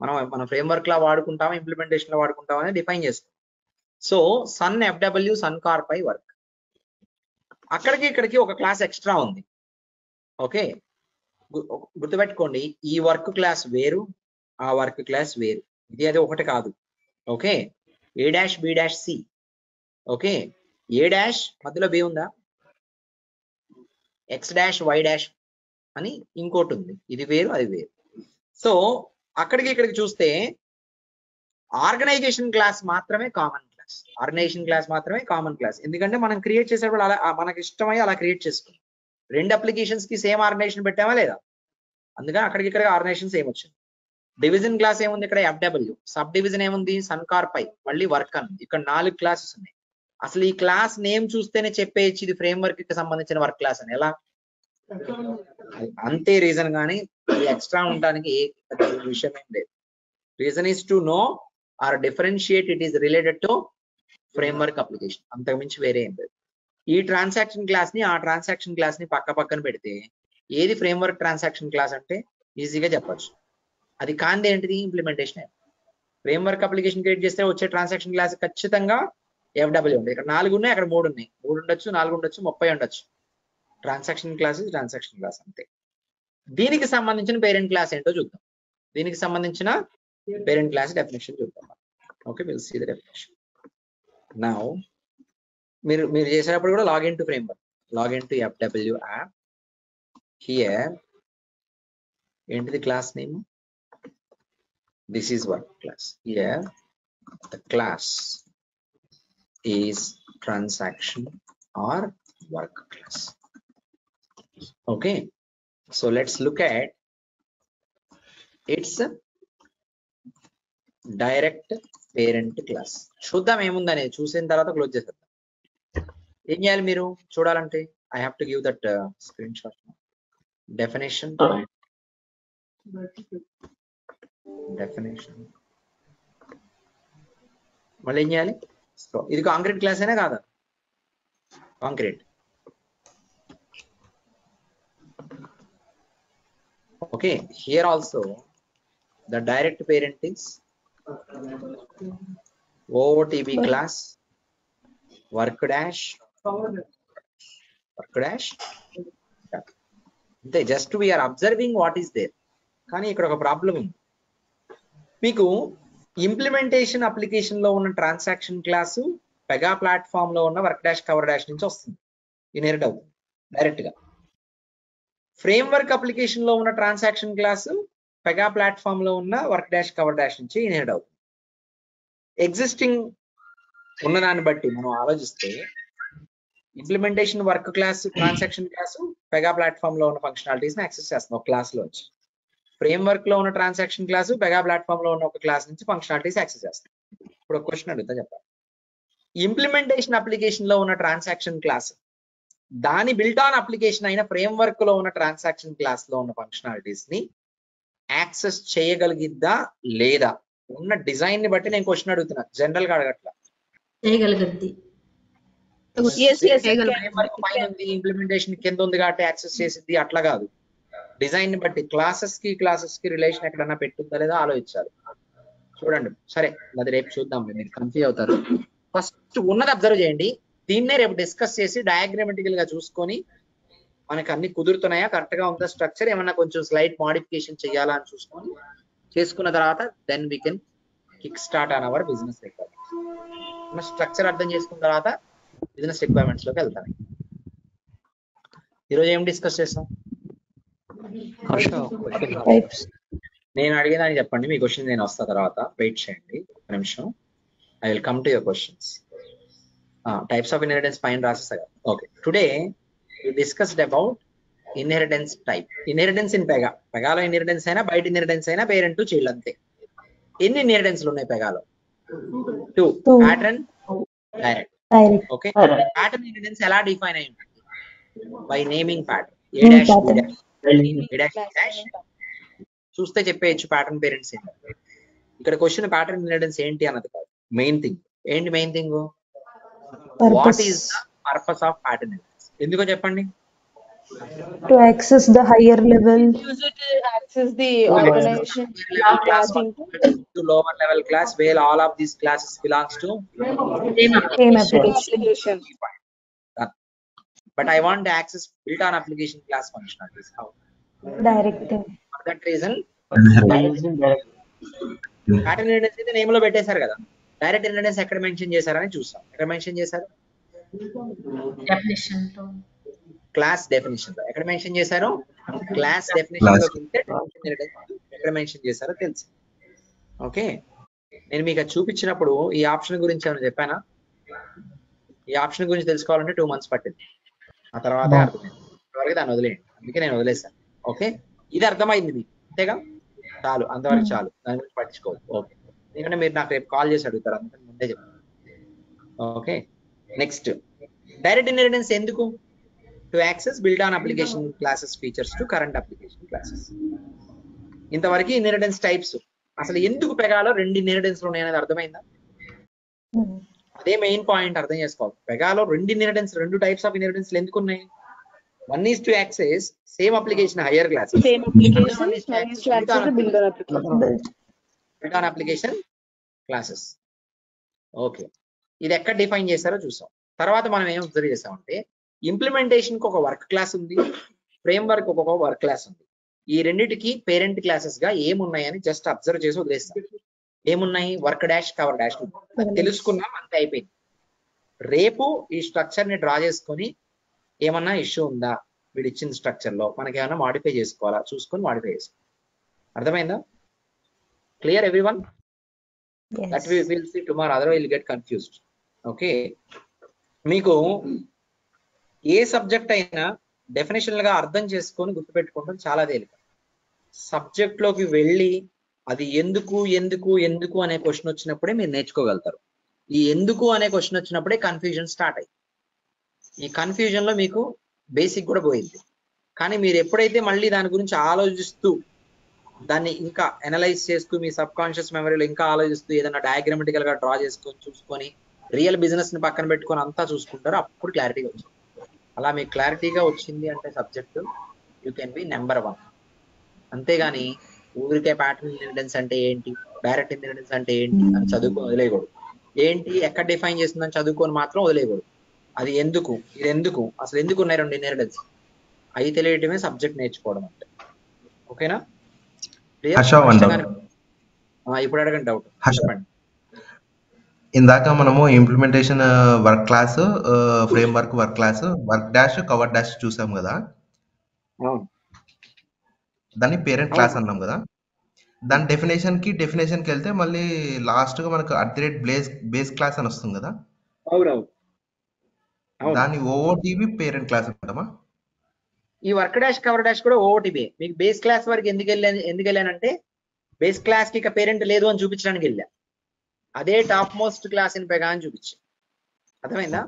మనం ఫ్రేమ్ వర్క్ లా వాడుకుంటామా ఇంప్లిమెంటేషన్ లో వాడుకుంటామా అని డిఫైన్ చేస్తాం. So Sun FW Sun Corp I work, అక్కడికి ఇక్కడికి ఒక క్లాస్ ఎక్స్ట్రా ఉంది. ఓకే, గుర్తుపెట్టుకోండి, ఈ వర్క్ క్లాస్ వేరు, ఆ వర్క్ క్లాస్ వేరు. ఇది అది ఒకటి కాదు. Okay, A-B-C. ఓకే, A' మధ్యలో బి ఉందా, X', Y' అని ఇంకోటి ఉంది. ఇది వేరు, అది వేరు. సో అక్కడికి ఇక్కడికి చూస్తే ఆర్గనైజేషన్ క్లాస్ మాత్రమే కామన్ క్లాస్. ఆర్గనైజేషన్ క్లాస్ మాత్రమే కామన్ క్లాస్. ఎందుకంటే మనం క్రియేట్ చేసేటప్పుడు అలా మనకి ఇష్టమై అలా క్రియేట్ చేసుకున్నాం. 2 అప్లికేషన్స్ కి సేమ్ ఆర్గనైజేషన్ పెట్టామా లేదా? అందుకని అక్కడికి ఇక్కడ ఆర్గనైజేషన్ సేమ్ వచ్చింది. డివిజన్ క్లాస్ ఏముంది ఇక్కడ? FW. సబ్ డివిజన్ ఏముంది? Sun Corp I. మళ్ళీ వర్క్ అని. ఇక్కడ 4 క్లాసెస్ ఉన్నాయి. అసలు ఈ క్లాస్ నేమ్ చూస్తేనే చెప్పేయచ్చు ఇది ఫ్రేమ్ వర్క్ కి సంబంధించిన వర్క్ క్లాస్ అని. ఎలా? అంతే రీజన్, కానీ ఎక్స్ట్రా ఉండడానికి ఏ విషయం ఏం లేదు. Reason is to know or differentiate it is related to framework application. అంతకుమించి వేరే ఏం లేదు. ఈ ట్రాన్సాక్షన్ క్లాస్ ని ఆ ట్రాన్సాక్షన్ క్లాస్ ని పక్క పక్కన పెడితే ఏది ఫ్రేమ్ వర్క్ ట్రాన్సాక్షన్ క్లాస్ అంటే ఈజీగా చెప్పచ్చు. అది కాంది ఏంటిది? Implementation. Frame work application create చేస్తే వచ్చే ట్రాన్సాక్షన్ క్లాస్ ఖచ్చితంగా FW ఉంది. ఇక్కడ 4 ఉన్నాయి, అక్కడ 3 ఉన్నాయి. 3 ఉండొచ్చు, 4 ఉండొచ్చు, 30 ఉండొచ్చు. ట్రాన్సాక్షన్ క్లాస్ అంతే. దీనికి సంబంధించిన పేరెంట్ క్లాస్ ఏంటో చూద్దాం. దీనికి సంబంధించిన పేరెంట్ క్లాస్ డెఫినేషన్ చూద్దాం. Okay, will see the definition. Now మీరు చేసేటప్పుడు కూడా login to framework, login to FW app. Here ఏంటిది class name? This is work class. Here the class is transaction or work class. Okay, so let's look at its direct parent class. చూద్దాం ఏముందనేది. చూసిన తర్వాత close చేసేద్దాం. ఏం చేయాలి మీరు చూడాలంటే? I have to give that screenshot. Definition. మళ్ళీ ఏం చేయాలి? ఇది కాంక్రీట్ క్లాస్ అయినా కాదా? Concrete. Okay, here also the direct parent is OOTB class work dash. Just we are observing what is there. కానీ ఇక్కడ ఒక ప్రాబ్లం ఉంది. మీకు ఇంప్లిమెంటేషన్ అప్లికేషన్ లో ఉన్న ట్రాన్సాక్షన్ క్లాసు పెగా ప్లాట్ఫామ్ లో ఉన్న వర్క్ డాష్ కవర్ డాష్ నుంచి వస్తుంది, ఇన్హెరిట్ అవుతుంది డైరెక్ట్ గా. ఫ్రేమ్ వర్క్ అప్లికేషన్ లో ఉన్న ట్రాన్సాక్షన్ క్లాసు పెగా ప్లాట్ఫామ్ లో ఉన్న వర్క్ డాష్ కవర్ డాష్ నుంచి ఇన్హెరిట్ అవుతుంది. ఎగ్జిస్టింగ్ ఉన్నదాన్ని బట్టి మనం ఆలోచిస్తే implementation work class transaction class Pega platform లో ఉన్న ఫంక్షనాలిటీస్ ని యాక్సెస్ చేస్తుంది ఒక క్లాస్ లో వచ్చి. ఫ్రేమ్వర్క్ లో ఉన్న ట్రాన్సాక్షన్ క్లాస్ పెగా ప్లాట్ఫామ్ లో ఉన్న ఒక క్లాస్ నుంచి ఫంక్షనాలిటీస్ యాక్సెస్ చేస్తాం. ఇప్పుడు ఒక క్వశ్చన్ అడుగుతా చెప్పాలి. ఇంప్లిమెంటేషన్ అప్లికేషన్ లో ఉన్న ట్రాన్సాక్షన్ క్లాస్ దాని బిల్ట్ ఆన్ అప్లికేషన్ అయిన ఫ్రేమ్వర్క్ లో ఉన్న ట్రాన్సాక్షన్ క్లాస్ లో ఉన్న ఫంక్షనాలిటీస్ ని యాక్సెస్ చేయగలిగిద్దా లేదా? ఉన్న డిజైన్ ని బట్టి నేను క్వశ్చన్ అడుగుతున్నా, జనరల్ గా అడగట్లా. చేయగలుగుద్ది. ఫ్రేమ్వర్క్ పైన ఉంది, ఇంప్లిమెంటేషన్ కింద ఉంది కాబట్టి యాక్సెస్ చేసింది అట్లా కాదు. డిజైన్ ని బట్టి క్లాసెస్ కి రిలేషన్ ఎక్కడన్నా పెట్టుందా లేదా ఆలోచించాలి. చూడండి, సరే అది రేపు చూద్దాం, మీరు కన్ఫ్యూజ్ అవుతారు. ఫస్ట్ ఉన్నది అబ్జర్వ్ చేయండి, దీన్నే రేపు డిస్కస్ చేసి డయాగ్రామటికల్ గా చూసుకొని మనకి అన్ని కుదురుతున్నాయా, కరెక్ట్ గా ఉందా స్ట్రక్చర్, ఏమన్నా కొంచెం స్లైట్ మోడిఫికేషన్ చేయాలా అని చూసుకొని చేసుకున్న తర్వాత then we can kick start on our business requirements. Structure అర్థం చేసుకున్న తర్వాత బిజినెస్ రిక్వైర్మెంట్స్ లోకి వెళ్తాను. ఈరోజు ఏం డిస్కస్ చేస్తాం? నేను అడిగేదాన్ని చెప్పండి, మీ క్వశ్చన్ నేను వస్తా తర్వాత, వెయిట్ చేయండి ఒక నిమిషం. I will come to your questions. Types of inheritance పైన రాసేసా. Okay, today we discussed about inheritance type. Inheritance in Pega. పెగాలో ఇన్హెరిటెన్స్ అయినా బయట ఇన్హెరిటెన్స్ అయినా పేరెంట్ చైల్డ్ అంతే. ఎన్ని ఇన్హెరిటెన్స్లు ఉన్నాయి పెగాలో? 2. Pattern, direct. Okay, pattern inheritance ఎలా డిఫైన్ అయి ఉంటుంది? By naming pattern. A dash B dash A dash B dash చూస్తే చెప్పేయచ్చు ప్యాటర్న్ పేరెంట్స్ ఏంటి. ఇక్కడ క్వశ్చన్ ప్యాటర్న్ ఇన్హెరిటెన్స్ ఏంటి అన్నది కాదు, మెయిన్ థింగ్ ఏంటి? Main thing what is the purpose of pattern inheritance? ఎందుకో చెప్పండి. To access the higher level. Use it to access the organization class to lower level class where all of these classes belongs to Same application. But I want to access built on application class functionalities. How? Directing. For that reason pattern inheritance అయితే name లో పెట్టేశారు కదా. Direct inheritance ఎక్కడ mention చేశారని చూస్తాం. ఎక్కడ mention చేశారు? Definition లో, క్లాస్ డెఫినిషన్ లో. ఎక్కడ మెన్షన్ చేశారు? క్లాస్ డెఫినిషన్ లో ఉంటే ఎక్కడ మెన్షన్ చేశారో తెలుసు. ఓకే, నేను మీకు అది చూపించినప్పుడు ఈ ఆప్షన్ గురించి ఏమైనా చెప్పానా? ఈ ఆప్షన్ గురించి తెలుసుకోవాలంటే 2 months పట్టింది, ఆ తర్వాత అర్థమైంది. ఇప్పటివరకు దాన్ని వదిలేయండి, అందుకే నేను వదిలేసాను. ఓకే, ఇది అర్థమైంది మీకు, అంతేగా? చాలు, అంతవరకు చాలు, దాని గురించి పట్టించుకోవద్దు. ఓకే, ఎందుకంటే మీరు నాకు రేపు కాల్ చేసి అడుగుతారు, అందుకని ముందే చెప్తాను. ఓకే, నెక్స్ట్ డైరెక్ట్ ఇన్హెరిటెన్స్ ఎందుకు? To access build on application classes features to current application classes. ఇంతవరకు ఇన్హెరిటెన్స్ టైప్స్. అసలు ఎందుకు పెగాలో 2 ఇన్హెరిటెన్స్ ఉన్నాయనేది అర్థమైందా? అదే మెయిన్ పాయింట్ అర్థం చేసుకోవాలి. పెగాలో 2 ఇన్హెరిటెన్స్, 2 టైప్స్ ఆఫ్ ఇన్హెరిటెన్స్ ఎందుకు ఉన్నాయి? 1 is to access same application higher classes. Same application, 1 is to access the build on application. Build on application classes. Okay, ఇది ఎక్కడ డిఫైన్ చేశారో చూసాం. తర్వాత మనం ఏం అబ్జర్వ్ చేసామంటే ఇంప్లిమెంటేషన్ కి ఒక వర్క్ క్లాస్ ఉంది, ఫ్రేమ్ వర్క్ ఒక వర్క్ క్లాస్ ఉంది. ఈ రెండింటికి పేరెంట్ క్లాసెస్ గా ఏమున్నాయని జస్ట్ అబ్జర్వ్ చేసి వదిలేస్తాం. ఏమున్నాయి? వర్క్ డాష్, కవర్ డాష్ తెలుసుకున్నాం, అంతే అయిపోయింది. రేపు ఈ స్ట్రక్చర్ ని డ్రా చేసుకొని ఏమన్నా ఇష్యూ ఉందా వీడు ఇచ్చిన స్ట్రక్చర్ లో, మనకి ఏమన్నా మాడిఫై చేసుకోవాలా చూసుకొని మాడిఫై చేసుకోవాలి. అర్థమైందా? Clear everyone? That we will see tomorrow, otherwise will get confused. Okay, మీకు ఏ సబ్జెక్ట్ అయినా డెఫినేషనల్ గా అర్థం చేసుకొని గుర్తుపెట్టుకోవడం చాలా తేలిక. సబ్జెక్ట్ లోకి వెళ్ళి అది ఎందుకు ఎందుకు ఎందుకు అనే క్వశ్చన్ వచ్చినప్పుడే మీరు నేర్చుకోగలుగుతారు. ఈ ఎందుకు అనే క్వశ్చన్ వచ్చినప్పుడే కన్ఫ్యూజన్ స్టార్ట్ అయ్యి, ఈ కన్ఫ్యూజన్ లో మీకు బేసిక్ కూడా పోయింది. కానీ మీరు ఎప్పుడైతే మళ్ళీ దాని గురించి ఆలోచిస్తూ దాన్ని ఇంకా అనలైజ్ చేస్తూ మీ సబ్ కాన్షియస్ మెమరీలో ఇంకా ఆలోచిస్తూ ఏదైనా డయాగ్రామటికల్ గా డ్రా చేసుకొని చూసుకొని రియల్ బిజినెస్ ని పక్కన పెట్టుకొని అంతా చూసుకుంటారో అప్పుడు క్లారిటీగా వచ్చింది. అలా మీకు క్లారిటీగా వచ్చింది అంటే subject you can be number 1. అంతేగాని ఊరికే ప్యాటర్న్ ఇన్హెరిటెన్స్ అంటే ఏంటి, డైరెక్ట్ ఇన్హెరిటెన్స్ అంటే ఏంటి అని చదువుకొని వదిలేయకూడదు. ఏంటి ఎక్కడ డిఫైన్ చేస్తుందని చదువుకొని మాత్రం వదిలేయకూడదు. అది ఎందుకు, ఇది ఎందుకు, అసలు ఎందుకు ఉన్నాయి 2 ఇన్హెరిటెన్స్, అవి తెలియటమే సబ్జెక్ట్ నేర్చుకోవడం అంటే. ఓకేనా? ఇప్పుడు అడగండి డౌట్. చెప్పండి. ఇందాక మనము implementation work class, frame work work class, work dash, cover dash చూసాం కదా, దాన్ని పేరెంట్ క్లాస్ అన్నాం కదా. దాని డెఫినేషన్ కి వెళ్తే మళ్ళీ లాస్ట్ గా మనకు బేస్ క్లాస్ అని వస్తుంది కదా. దాన్ని ఓఓటీవి పేరెంట్ క్లాస్ అంటామా? ఈ వర్క్ డాష్ కవర్ డాష్ కూడా ఓటీబీ. మీకు బేస్ క్లాస్ వరకు ఎందుకు వెళ్ళానంటే బేస్ క్లాస్ కి ఇక పేరెంట్ లేదు అని చూపించడానికి వెళ్ళా. అదే top most class in Pega అని చూపించా. అర్థమైందా?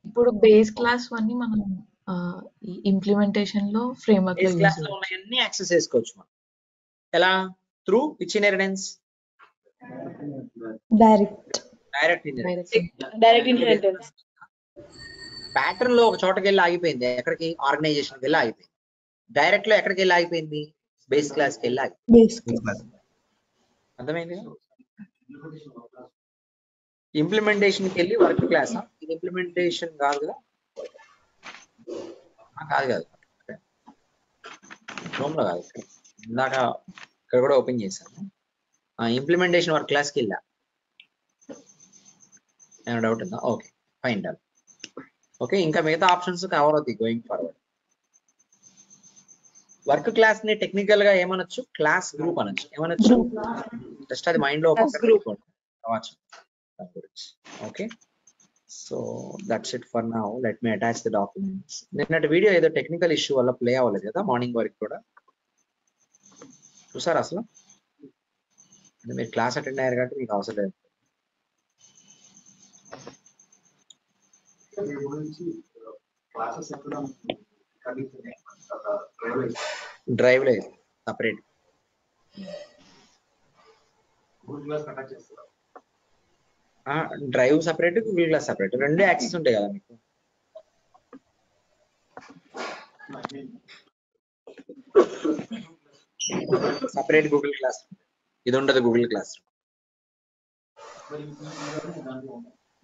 ఇప్పుడు బేస్ క్లాస్ అన్ని మనం ఇంప్లిమెంటేషన్ లో ఫ్రేమ్వర్క్ లో బేస్ క్లాస్ లో ఉన్నాయన్నీ యాక్సెస్ చేసుకోవచ్చు మనం. ఎలా? Through which inheritance? Direct direct inheritance. Pattern లో ఒక చోటకి వెళ్ళి ఆగిపోయింది. ఎక్కడికి? ఆర్గనైజేషన్కి వెళ్ళి ఆగిపోయింది. డైరెక్ట్ లో ఎక్కడికి వెళ్ళి ఆగిపోయింది? బేస్ క్లాస్కి వెళ్ళి ఆగిపోయింది. అర్థమైంది? ఇంప్లిమెంటేషన్కి వెళ్ళి వర్క్ క్లాసా? ఇది ఇంప్లిమెంటేషన్ కాదు కదా? కాదు రూమ్లో కాదు, ఇందాక ఇక్కడ కూడా ఓపెన్ చేశాను. ఇంప్లిమెంటేషన్ వర్క్ క్లాస్కి వెళ్ళా. ఏమైనా డౌట్ ఉందా? Okay, fine, done. ఓకే, ఇంకా మిగతా ఆప్షన్స్ కవర్ అవుతాయి గోయింగ్ ఫార్వర్డ్. వర్క్ క్లాస్ ని టెక్నికల్ గా ఏమనొచ్చు? క్లాస్ గ్రూప్ అనొచ్చు. ఏమనొచ్చు? జస్ట్ అది మైండ్ లో okay. So that's it for now. Let me attach the documents. నిన్నటి వీడియో ఏదో టెక్నికల్ ఇష్యూ వల్ల ప్లే అవ్వలేదు కదా మార్నింగ్ వరకు కూడా. చూసారా అసలు? అంటే మీరు క్లాస్ అటెండ్ అయ్యారు కాబట్టి మీకు అవసరం లేదు. డ్రైవ్ లేదు, separate. Drive separate, Google class separate, రెండు యాక్సెస్ ఉంటాయి కదా మీకు. సపరేట్ గూగుల్ క్లాస్, ఇది ఉండదు గూగుల్ క్లాస్.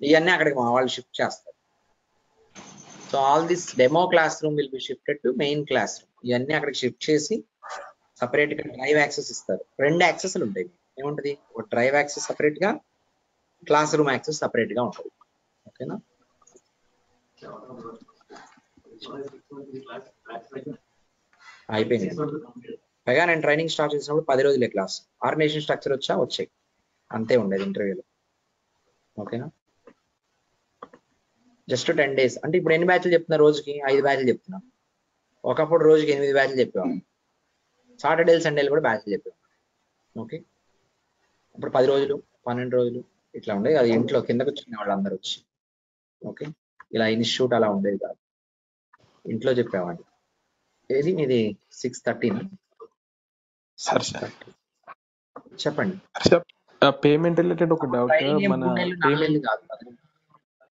ఇవన్నీ అక్కడికి మా వాళ్ళు షిఫ్ట్ చేస్తారు. So all this demo class room will be shifted to main class room. ఇవన్నీ అక్కడికి షిఫ్ట్ చేసి సపరేట్ గా డ్రైవ్ యాక్సెస్ ఇస్తారు. రెండు యాక్సెస్లు ఉంటాయి. ఏముంటది? ఒక డ్రైవ్ యాక్సెస్ సపరేట్ గా, క్లాస్ రూమ్ యాక్సెస్ సపరేట్ గా ఉంటుంది. ఓకేనా? అయిపోయింది. పైగా నేను ట్రైనింగ్ స్టార్ట్ చేసినప్పుడు 10 రోజులే క్లాస్. ఆర్గనైజేషన్ స్ట్రక్చర్ వచ్చాయి, అంతే ఉండేది ఇంటర్వ్యూలో. ఓకేనా? Just 10 days. అంటే ఇప్పుడు ఎన్ని బ్యాచ్లు చెప్తున్నా? రోజుకి 5 బ్యాచ్లు చెప్తున్నా. ఒకప్పుడు రోజుకి 8 బ్యాచ్లు చెప్పేవాళ్ళం. సాటర్డేలు సండేలు కూడా బ్యాచ్లు చెప్పేవాళ్ళం. ఓకే, ఇప్పుడు 10 రోజులు 12 రోజులు ఇట్లా ఉండేది. అది ఇంట్లో కిందకు వచ్చిన వాళ్ళు అందరూ వచ్చి. ఓకే, ఇలా ఇన్స్టిట్యూట్ అలా ఉండేది కాదు, ఇంట్లో చెప్పేవాడిని. ఏది మీది 6:13? చెప్పండి. పేమెంట్ రిలేటెడ్ ఒక డౌట్. మన 3 నెలలు కాదు,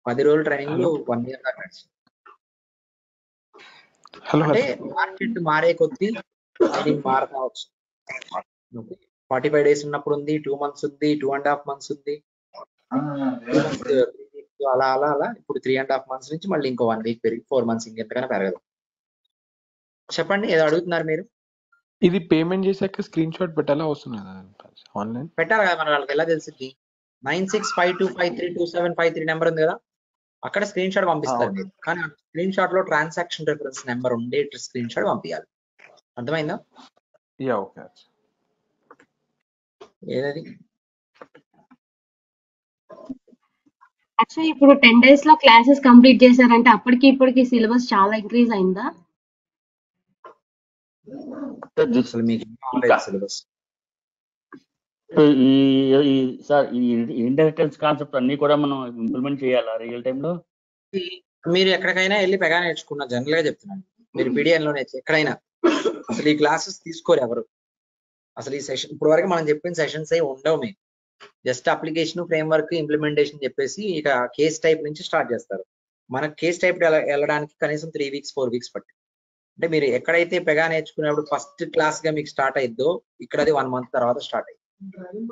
10 రోజులు ట్రైనింగ్ 1 year దాకా నడిచింది. అంటే మార్కెట్ మారే కొద్దీ ట్రైనింగ్ మారుతా వచ్చు. 45 days ఉన్నప్పుడు ఉంది, 2 months ఉంది, 2.5 months ఉంది, 2 months, 3 weeks, అలా అలా అలా. ఇప్పుడు 3.5 months నుంచి మళ్ళీ ఇంకో 1 week పెరిగి 4 months ఇంకెంతకైనా పెరగదు. చెప్పండి, ఏదో అడుగుతున్నారు మీరు. ఇది పేమెంట్ చేశాక స్క్రీన్ షాట్ పెట్టాలా అవసరం లేదా? ఆన్లైన్ పెట్టాలి కదా, మన వాళ్ళకి ఎలా తెలిసింది? 9652532753 నెంబర్ ఉంది కదా, అక్కడ స్క్రీన్ షాట్ పంపిస్తారు మీరు. కానీ స్క్రీన్ షాట్ లో ట్రాన్సాక్షన్ రిఫరెన్స్ నెంబర్ ఉండే స్క్రీన్ షాట్ పంపించాలి. అర్థమైందా? Yeah, okay. ఏదది? యాక్చువల్లీ ఇప్పుడు 10 days లో క్లాసెస్ కంప్లీట్ చేశారంటే అప్పటికి ఇప్పటికి సిలబస్ చాలా ఇంక్రీజ్ అయిందా? అసలు మీకు సిలబస్ సార్ ఈ ఇంటెలిజెన్స్ కాన్సెప్ట్ అన్ని కూడా మనం ఇంప్లిమెంట్ చేయాలా రియల్ టైమ్ లో? మీరు ఎక్కడికైనా వెళ్ళి పెగా నేర్చుకున్న, జనరల్ గా చెప్తున్నాను, మీరు పీడిఎన్ లో ఎక్కడైనా అసలు ఈ క్లాసెస్ తీసుకోరు ఎవరు. అసలు ఈ సెషన్ ఇప్పుడు వరకు మనం చెప్పిన సెషన్స్ ఏ ఉండవు. మీకు జస్ట్ అప్లికేషన్, ఫ్రేమ్వర్క్, ఇంప్లిమెంటేషన్ చెప్పేసి ఇక కేస్ టైప్ నుంచి స్టార్ట్ చేస్తారు. మనకు కేస్ టైప్ వెళ్ళడానికి కనీసం 3 weeks 4 weeks పట్టింది. అంటే మీరు ఎక్కడైతే పెగా నేర్చుకునేప్పుడు ఫస్ట్ క్లాస్ గా మీకు స్టార్ట్ అయిద్దో ఇక్కడ అది 1 month తర్వాత స్టార్ట్ అయ్యింది.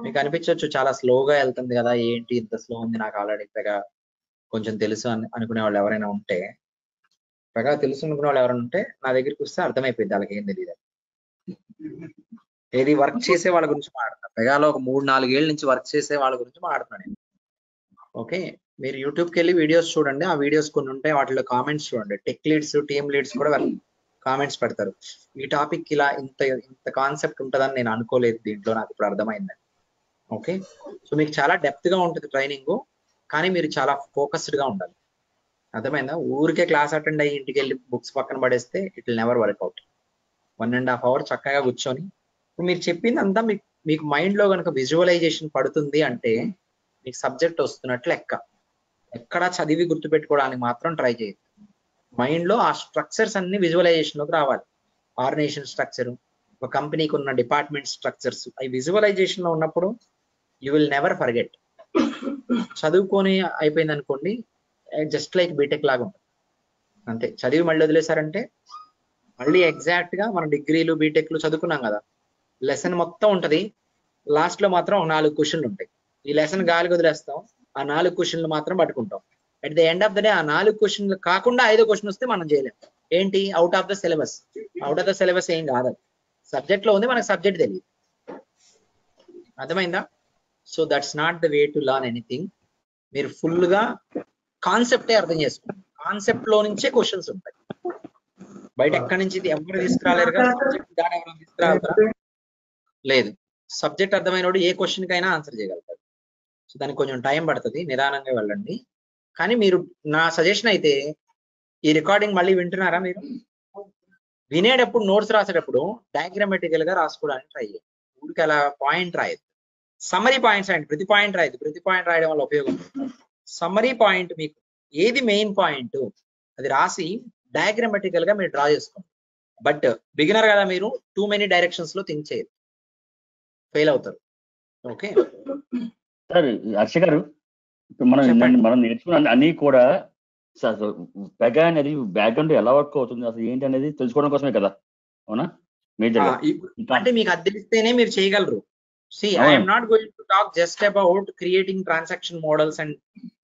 మీకు అనిపించవచ్చు చాలా స్లోగా వెళ్తుంది కదా, ఏంటి ఇంత స్లో ఉంది, నాకు ఆల్రెడీ పెగా కొంచెం తెలుసు అనుకునే వాళ్ళు ఎవరైనా ఉంటే, పెగా తెలుసు అనుకునే వాళ్ళు ఎవరైనా ఉంటే నా దగ్గరికి వస్తే అర్థమైపోయింది వాళ్ళకి ఏం తెలియదు. ఏది వర్క్ చేసే వాళ్ళ గురించి మాట్లాడుతున్నా. పెగాలో ఒక 3-4 ఏళ్ళ నుంచి వర్క్ చేసే వాళ్ళ గురించి మాట్లాడుతున్నాను నేను. ఓకే, మీరు యూట్యూబ్కి వెళ్ళి వీడియోస్ చూడండి. ఆ వీడియోస్ కొన్ని ఉంటాయి, వాటిలో కామెంట్స్ చూడండి. టెక్ లీడ్స్, టీమ్ లీడ్స్ కూడా కామెంట్స్ పెడతారు. ఈ టాపిక్ ఇలా ఇంత కాన్సెప్ట్ ఉంటుందని నేను అనుకోలేదు, దీంట్లో నాకు ఇప్పుడు అర్థమైందని. ఓకే, సో మీకు చాలా డెప్త్ గా ఉంటుంది ట్రైనింగ్, కానీ మీరు చాలా ఫోకస్డ్ గా ఉండాలి. అర్థమైందా? ఊరికే క్లాస్ అటెండ్ అయ్యి ఇంటికి వెళ్ళి బుక్స్ పక్కన పడేస్తే it will never work out. 1.5 hour చక్కగా కూర్చొని ఇప్పుడు మీరు చెప్పిందంతా మీకు మైండ్లో కనుక విజువలైజేషన్ పడుతుంది అంటే మీకు సబ్జెక్ట్ వస్తున్నట్లు లెక్క. ఎక్కడా చదివి గుర్తుపెట్టుకోవడానికి మాత్రం ట్రై చేయదు. మైండ్లో ఆ స్ట్రక్చర్స్ అన్ని విజువలైజేషన్లోకి రావాలి. ఆర్గనైజేషన్ స్ట్రక్చర్, ఒక కంపెనీకి ఉన్న డిపార్ట్మెంట్ స్ట్రక్చర్స్, అవి విజువలైజేషన్లో ఉన్నప్పుడు యూ విల్ నెవర్ ఫర్గెట్. చదువుకొని అయిపోయింది అనుకోండి, జస్ట్ లైక్ బీటెక్ లాగా ఉంటుంది అంతే. చదివి మళ్ళీ వదిలేశారంటే మళ్ళీ ఎగ్జాక్ట్ గా మనం డిగ్రీలు బీటెక్లు చదువుకున్నాం కదా, లెసన్ మొత్తం ఉంటది, లాస్ట్ లో మాత్రం 4 క్వశ్చన్లు ఉంటాయి. ఈ లెసన్ గాలికి వదిలేస్తాం, ఆ 4 క్వశ్చన్లు మాత్రం పట్టుకుంటాం. At the end of the day ఆ 4 క్వశ్చన్లు కాకుండా 5వ క్వశ్చన్ వస్తే మనం చేయలేం. ఏంటి? Out of the syllabus. Out of the syllabus ఏం కాదు, సబ్జెక్ట్ లో ఉంది, మనకు సబ్జెక్ట్ తెలియదు. అర్థమైందా? So that's not the way to learn anything. మీరు ఫుల్ గా కాన్సెప్టే అర్థం చేసుకోండి. కాన్సెప్ట్ లో నుంచే క్వశ్చన్స్ ఉంటాయి, బయట ఎక్కడి నుంచి ఎవరు తీసుకురాలేరుగా. సబ్జెక్ట్ దాని ఎవరు తీసుకురాగలుగుతారా? లేదు. సబ్జెక్ట్ అర్థమైనోడు ఏ క్వశ్చన్ కైనా ఆన్సర్ చేయగలుగుతాడు. సో దానికి కొంచెం టైం పడుతుంది, నిదానంగా వెళ్ళండి. కానీ మీరు, నా సజెషన్ అయితే, ఈ రికార్డింగ్ మళ్ళీ వింటున్నారా మీరు? వినేటప్పుడు నోట్స్ రాసేటప్పుడు డయాగ్రామటికల్ గా రాసుకోవడానికి ట్రై చేయండి. ఊరికి అలా పాయింట్ రాయదు, సమ్మరీ పాయింట్స్ రాయండి. ప్రతి పాయింట్ రాయదు, ప్రతి పాయింట్ రాయడం వల్ల ఉపయోగం. సమ్మరీ పాయింట్, మీకు ఏది మెయిన్ పాయింట్ అది రాసి డయాగ్రామటికల్ గా మీరు డ్రా చేసుకోండి. బట్ బిగినర్ కదా మీరు, టూ మెనీ డైరెక్షన్స్ లో థింక్ చేయదు, ఫెయిల్ అవుతారు. ఓకే సార్ హర్ష గారు, ఇప్పుడు మనం నేర్చుకున్న అన్ని కూడా పెగా అనేది బ్యాక్గ్రౌండ్ ఎలా వర్క్ అవుతుంది అసలు ఏంటి అనేది తెలుసుకోవడం కోసమే కదా, అవునా? మేజర్ అంటే మీకు అది తెలిస్తేనే మీరు చేయగలరు. See, I am not going to talk just about creating transaction models and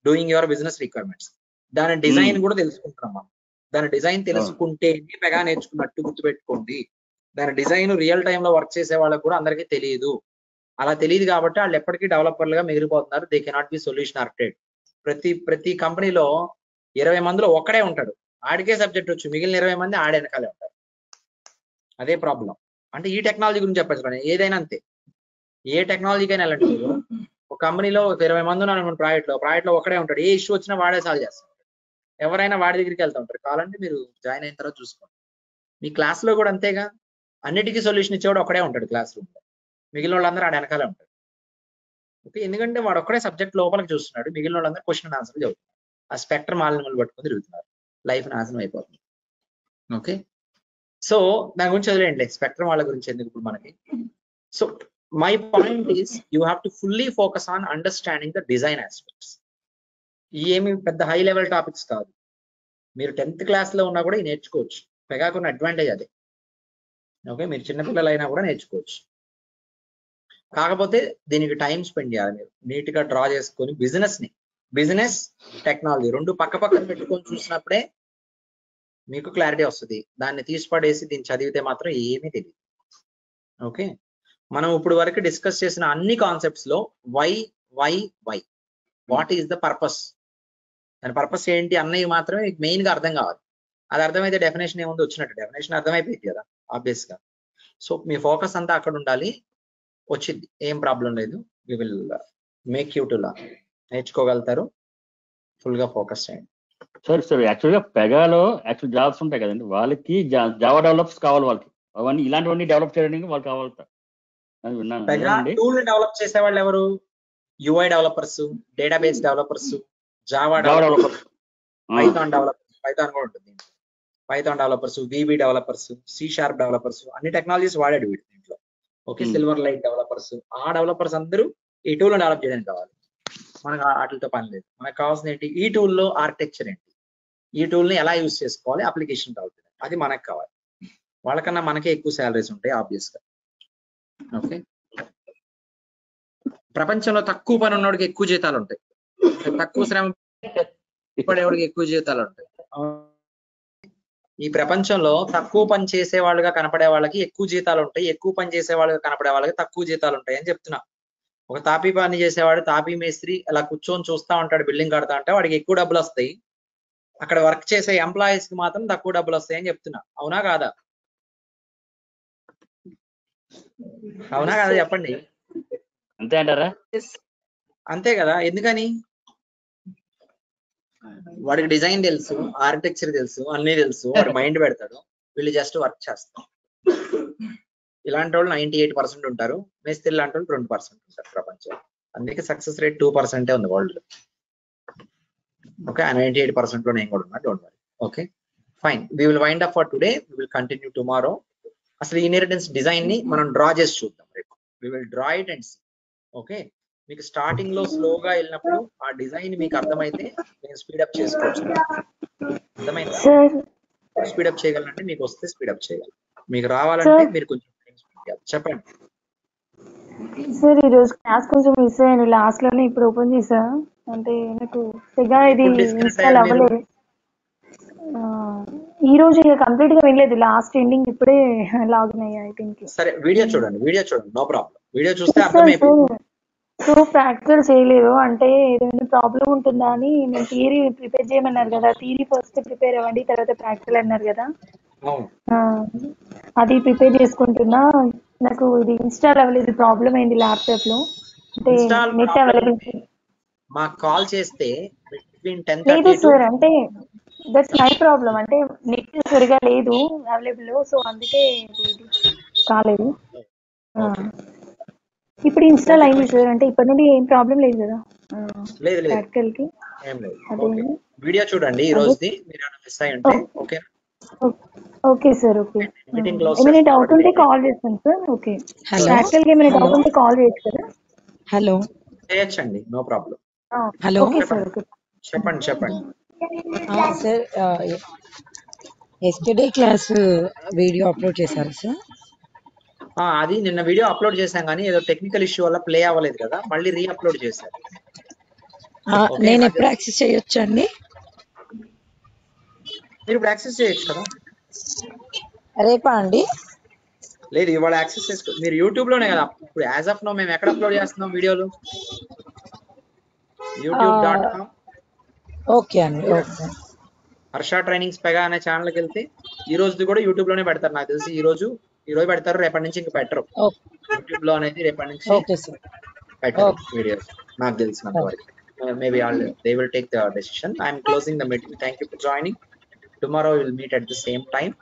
doing your business requirements. దాని డిజైన్ కూడా తెలుసుకుంటున్నాం మనం. దాని డిజైన్ తెలుసుకుంటే పెగా నేర్చుకున్నట్టు గుర్తుపెట్టుకోండి. దాని డిజైన్ రియల్ టైమ్ లో వర్క్ చేసే వాళ్ళకి కూడా అందరికీ తెలియదు. అలా తెలియదు కాబట్టి వాళ్ళు ఎప్పటికీ డెవలపర్లుగా మిగిలిపోతున్నారు. They cannot be solution architect. ప్రతి కంపెనీలో 20 మందిలో ఒక్కడే ఉంటాడు, ఆడికే సబ్జెక్ట్ వచ్చు, మిగిలిన 20 మంది ఆడే వెనకాలే ఉంటారు. అదే ప్రాబ్లం. అంటే ఈ టెక్నాలజీ గురించి చెప్పచ్చు, ఏదైనా అంతే. ఏ టెక్నాలజీకైనా వెళ్ళండి మీరు. ఒక కంపెనీలో 20 మంది ఉన్నారు అనుకోండి, ప్రాజెక్ట్ లో ఒకడే ఉంటాడు, ఏ ఇష్యూ వచ్చినా వాడే సాల్వ్ చేస్తాడు. ఎవరైనా వాడి దగ్గరికి వెళ్తూ ఉంటారు. కావాలంటే మీరు జాయిన్ అయిన తర్వాత చూసుకోండి. మీ క్లాస్ లో కూడా అంతేగా, అన్నిటికీ సొల్యూషన్ ఇచ్చేవాడు ఒకడే ఉంటాడు క్లాస్ రూమ్ లో, మిగిలిన వాళ్ళందరూ ఆడ వెనకాలే ఉంటాడు. ఓకే, ఎందుకంటే వాడు ఒక్కడే సబ్జెక్ట్ లోపలికి చూస్తున్నాడు, మిగిలిన వాళ్ళందరూ క్వశ్చన్ ఆన్సర్ చదువుతున్నారు. ఆ స్పెక్ట్రమ్ ఆలను పట్టుకొని తిరుగుతున్నారు, లైఫ్ నాశనం అయిపోతుంది. ఓకే, సో దాని గురించి వదిలేండి, స్పెక్ట్రమ్ వాళ్ళ గురించి ఎందుకు ఇప్పుడు మనకి. So my point is you have to fully focus on understanding the design aspects. ఏమి పెద్ద హై లెవెల్ టాపిక్స్ కాదు, మీరు 10th క్లాస్ లో ఉన్నా కూడా నేర్చుకోవచ్చు. పెగాకున్న అడ్వాంటేజ్ అదే. ఓకే, మీరు చిన్నపిల్లలు అయినా కూడా నేర్చుకోవచ్చు. కాకపోతే దీనికి టైం స్పెండ్ చేయాలి. మీరు నీట్ గా డ్రా చేసుకొని బిజినెస్ టెక్నాలజీ రెండు పక్క పక్కన పెట్టుకొని చూసినప్పుడే మీకు క్లారిటీ వస్తుంది. దాన్ని తీసి పడేసి దీన్ని చదివితే మాత్రం ఏమీ తెలియదు. ఓకే, మనం ఇప్పుడు వరకు డిస్కస్ చేసిన అన్ని కాన్సెప్ట్స్ లో why what is the purpose, దాని పర్పస్ ఏంటి అన్నవి మాత్రమే మెయిన్ గా అర్థం కావాలి. అది అర్థమైతే డెఫినేషన్ ఏముంది వచ్చినట్టు, డెఫినేషన్ అర్థమైపోయింది కదా ఆబ్వియస్ గా. సో మీ ఫోకస్ అంతా అక్కడ ఉండాలి, వచ్చింది, ఏం ప్రాబ్లం లేదు. We will make you to learn. నేర్చుకోగలుగుతారు, ఫుల్ గా ఫోకస్ చేయండి. సార్ యాక్చువల్గా పెగాలో జాబ్స్ ఉంటాయి కదండి, వాళ్ళకి జావా డెవలప్స్ కావాలి, వాళ్ళకి అవన్నీ ఇలాంటివన్నీ డెవలప్ చేయడానికి వాళ్ళు కావాలి. టూల్ డెవలప్ చేసే వాళ్ళు ఎవరు? UI developers, database developers, Java developers, Python కూడా ఉంటుంది. Python developers, VB developers, C sharp developers, అన్ని టెక్నాలజీస్ వాడాడు వీటి దీంట్లో. ఓకే, సిల్వర్ లైట్ డెవలపర్స్, ఆ డెవలపర్స్ అందరూ ఈ టూల్ డెవలప్ చేయడానికి కావాలి. మనకు వాటితో పని లేదు. మనకు కావాల్సిన ఏంటి? ఈ టూల్లో ఆర్కిటెక్చర్ ఏంటి, ఈ టూల్ ని ఎలా యూజ్ చేసుకోవాలి, అప్లికేషన్ డెవలప్, అది మనకు కావాలి. వాళ్ళకన్నా మనకే ఎక్కువ శాలరీస్ ఉంటాయి ఆబ్వియస్ గా. ఓకే, ప్రపంచంలో తక్కువ పని ఉన్నోడికి ఎక్కువ జీతాలు ఉంటాయి, తక్కువ శ్రమ పడేవాడికి ఎక్కువ జీతాలు ఉంటాయి. ఈ ప్రపంచంలో తక్కువ పని చేసే వాళ్ళుగా కనపడే వాళ్ళకి ఎక్కువ జీతాలు ఉంటాయి, ఎక్కువ పని చేసే వాళ్ళుగా కనపడే వాళ్ళకి తక్కువ జీతాలు ఉంటాయి అని చెప్తున్నా. ఒక తాపీ పని చేసేవాడు, తాపీ మేస్త్రి అలా కూర్చొని చూస్తా ఉంటాడు, బిల్డింగ్ కడతా అంటే వాడికి ఎక్కువ డబ్బులు వస్తాయి. అక్కడ వర్క్ చేసే ఎంప్లాయీస్ కి మాత్రం తక్కువ డబ్బులు వస్తాయి అని చెప్తున్నా. అవునా కాదా? అవునా కాదా చెప్పండి. అంతే అంటారా? అంతే కదా. ఎందుకని? వాడికి డిజైన్ తెలుసు, ఆర్కిటెక్చర్ తెలుసు, అన్నీ తెలుసు, వాడు మైండ్ పెడతాడు, వీళ్ళు జస్ట్ వర్క్ చేస్తారు. ఇలాంటి వాళ్ళు 98% ఉంటారు, మేస్త్రి లాంటి వాళ్ళు 2% ఉంటారు ప్రపంచంలో. అందుకే సక్సెస్ రేట్ 2% ఉంది వరల్డ్. ఓకే, 98% లో నేను కూడా ఉన్నా, don't worry. Okay fine, we will wind up for today, we will continue tomorrow. అసలు ఇన్హెరిటెన్స్ డిజైన్ ని మనం డ్రా చేసి చూద్దాం రేపు. We will draw it and see. Okay, మీకు స్టార్టింగ్ లో స్లోగా వెళ్ళినప్పుడు ఆ డిజైన్ మీకు అర్థమైతే నేను స్పీడప్ చేసుకోవచ్చు. అర్థమైందా? స్పీడప్ చేయగలంటే మీకు వస్తే స్పీడప్ చేయగలను, మీకు రావాలంటే మీరు కొంచెం చెప్పండి. సార్ ఈరోజు క్లాస్ కొంచెం మిస్ అయ్యాను, లాస్ట్ లోనే ఇప్పుడు ఓపెన్ చేసా, అంటే నాకు తెగ ఇది ఇన్స్టాల్ అవ్వలేదు. ఈ రోజు కంప్లీట్ గా వినలేదు, లాస్ట్ ఎండింగ్ ఇప్పుడే లాగిన్ అయ్యా. ఐ థింక్ సరే వీడియో చూడండి, నో ప్రాబ్లం, వీడియో చూస్తే అర్థమైపోయింది. సో ప్రాక్టికల్ చేయలేదు అంటే ఏదైనా ప్రాబ్లం ఉంటుందా అని. నేను థియరీ ప్రిపేర్ చేయమన్నారు కదా, థియరీ ఫస్ట్ ప్రిపేర్ అవ్వండి తర్వాత ప్రాక్టికల్ అన్నారు కదా, అది ప్రిపేర్ చేసుకుంటున్నా. నాకు ఇది ఇన్స్టాల్ అవ్వలేదు, ప్రాబ్లం అయింది ల్యాప్టాప్ లో, అంటే నెట్ అవైలబిలిటీ. మాకు కాల్ చేస్తే లేదు సార్, అంటే దట్స్ మై ప్రాబ్లం, అంటే నెట్ సరిగా లేదు అవైలబుల్, సో అందుకే ఇది కాలేదు. ఇప్పుడు ఇన్స్టాల్ అయింది సార్, అంటే ఇప్పటి నుండి ఏం ప్రాబ్లం లేదు కదా ప్రాక్టికల్ కి. వీడియో చూడండి ఈ రోజుది, మీరు మిస్ అయి ఉంటే. Okay okay sir, okay. ఏమైనా డౌట్ ఉంటే కాల్ చేస్తాను సార్. ఓకే, ప్రాక్టికల్ కి ఏమైనా డౌట్ ఉంటే కాల్ చేయొచ్చు కదా. హలో, చేయొచ్చండి, no problem. Hello, okay sir, okay. చెప్పండి sir, yesterday class video upload చేశారు సార్? అది నిన్న వీడియో అప్లోడ్ చేశాం కానీ ఏదో టెక్నికల్ ఇష్యూ వల్ల ప్లే అవ్వలేదు కదా, మళ్ళీ రీ అప్లోడ్ చేశారు. నేను ఎప్పుడు యాక్సెస్ చేయొచ్చు అండి? మీరు ఇప్పుడు యాక్సెస్ చేయొచ్చు కదా. రేపా అండి? లేదు, ఇవాళ యాక్సెస్ చేసుకో. మీరు యూట్యూబ్ లోనే కదా ఇప్పుడు, యాజ్ ఆఫ్ నో మేము ఎక్కడ అప్లోడ్ చేస్తున్నాం వీడియోలు? youtube.com. ఓకే అండి, ఓకే. హర్ష ట్రైనింగ్స్ పెగా అనే ఛానల్కి వెళ్తే ఈ రోజుది కూడా యూట్యూబ్ లోనే పెడతారు నాకు తెలిసి. ఈ రోజు పెడతారు, రేపటి నుంచి ఇంకా పెట్టరు యూట్యూబ్ లో అనేది. రేపటి నుంచి పెట్టరు వీడియోస్ నాకు తెలిసినంత వరకు. Maybe they will take the decision. I am closing the meeting. Thank you for joining. Tomorrow we will meet at the same time.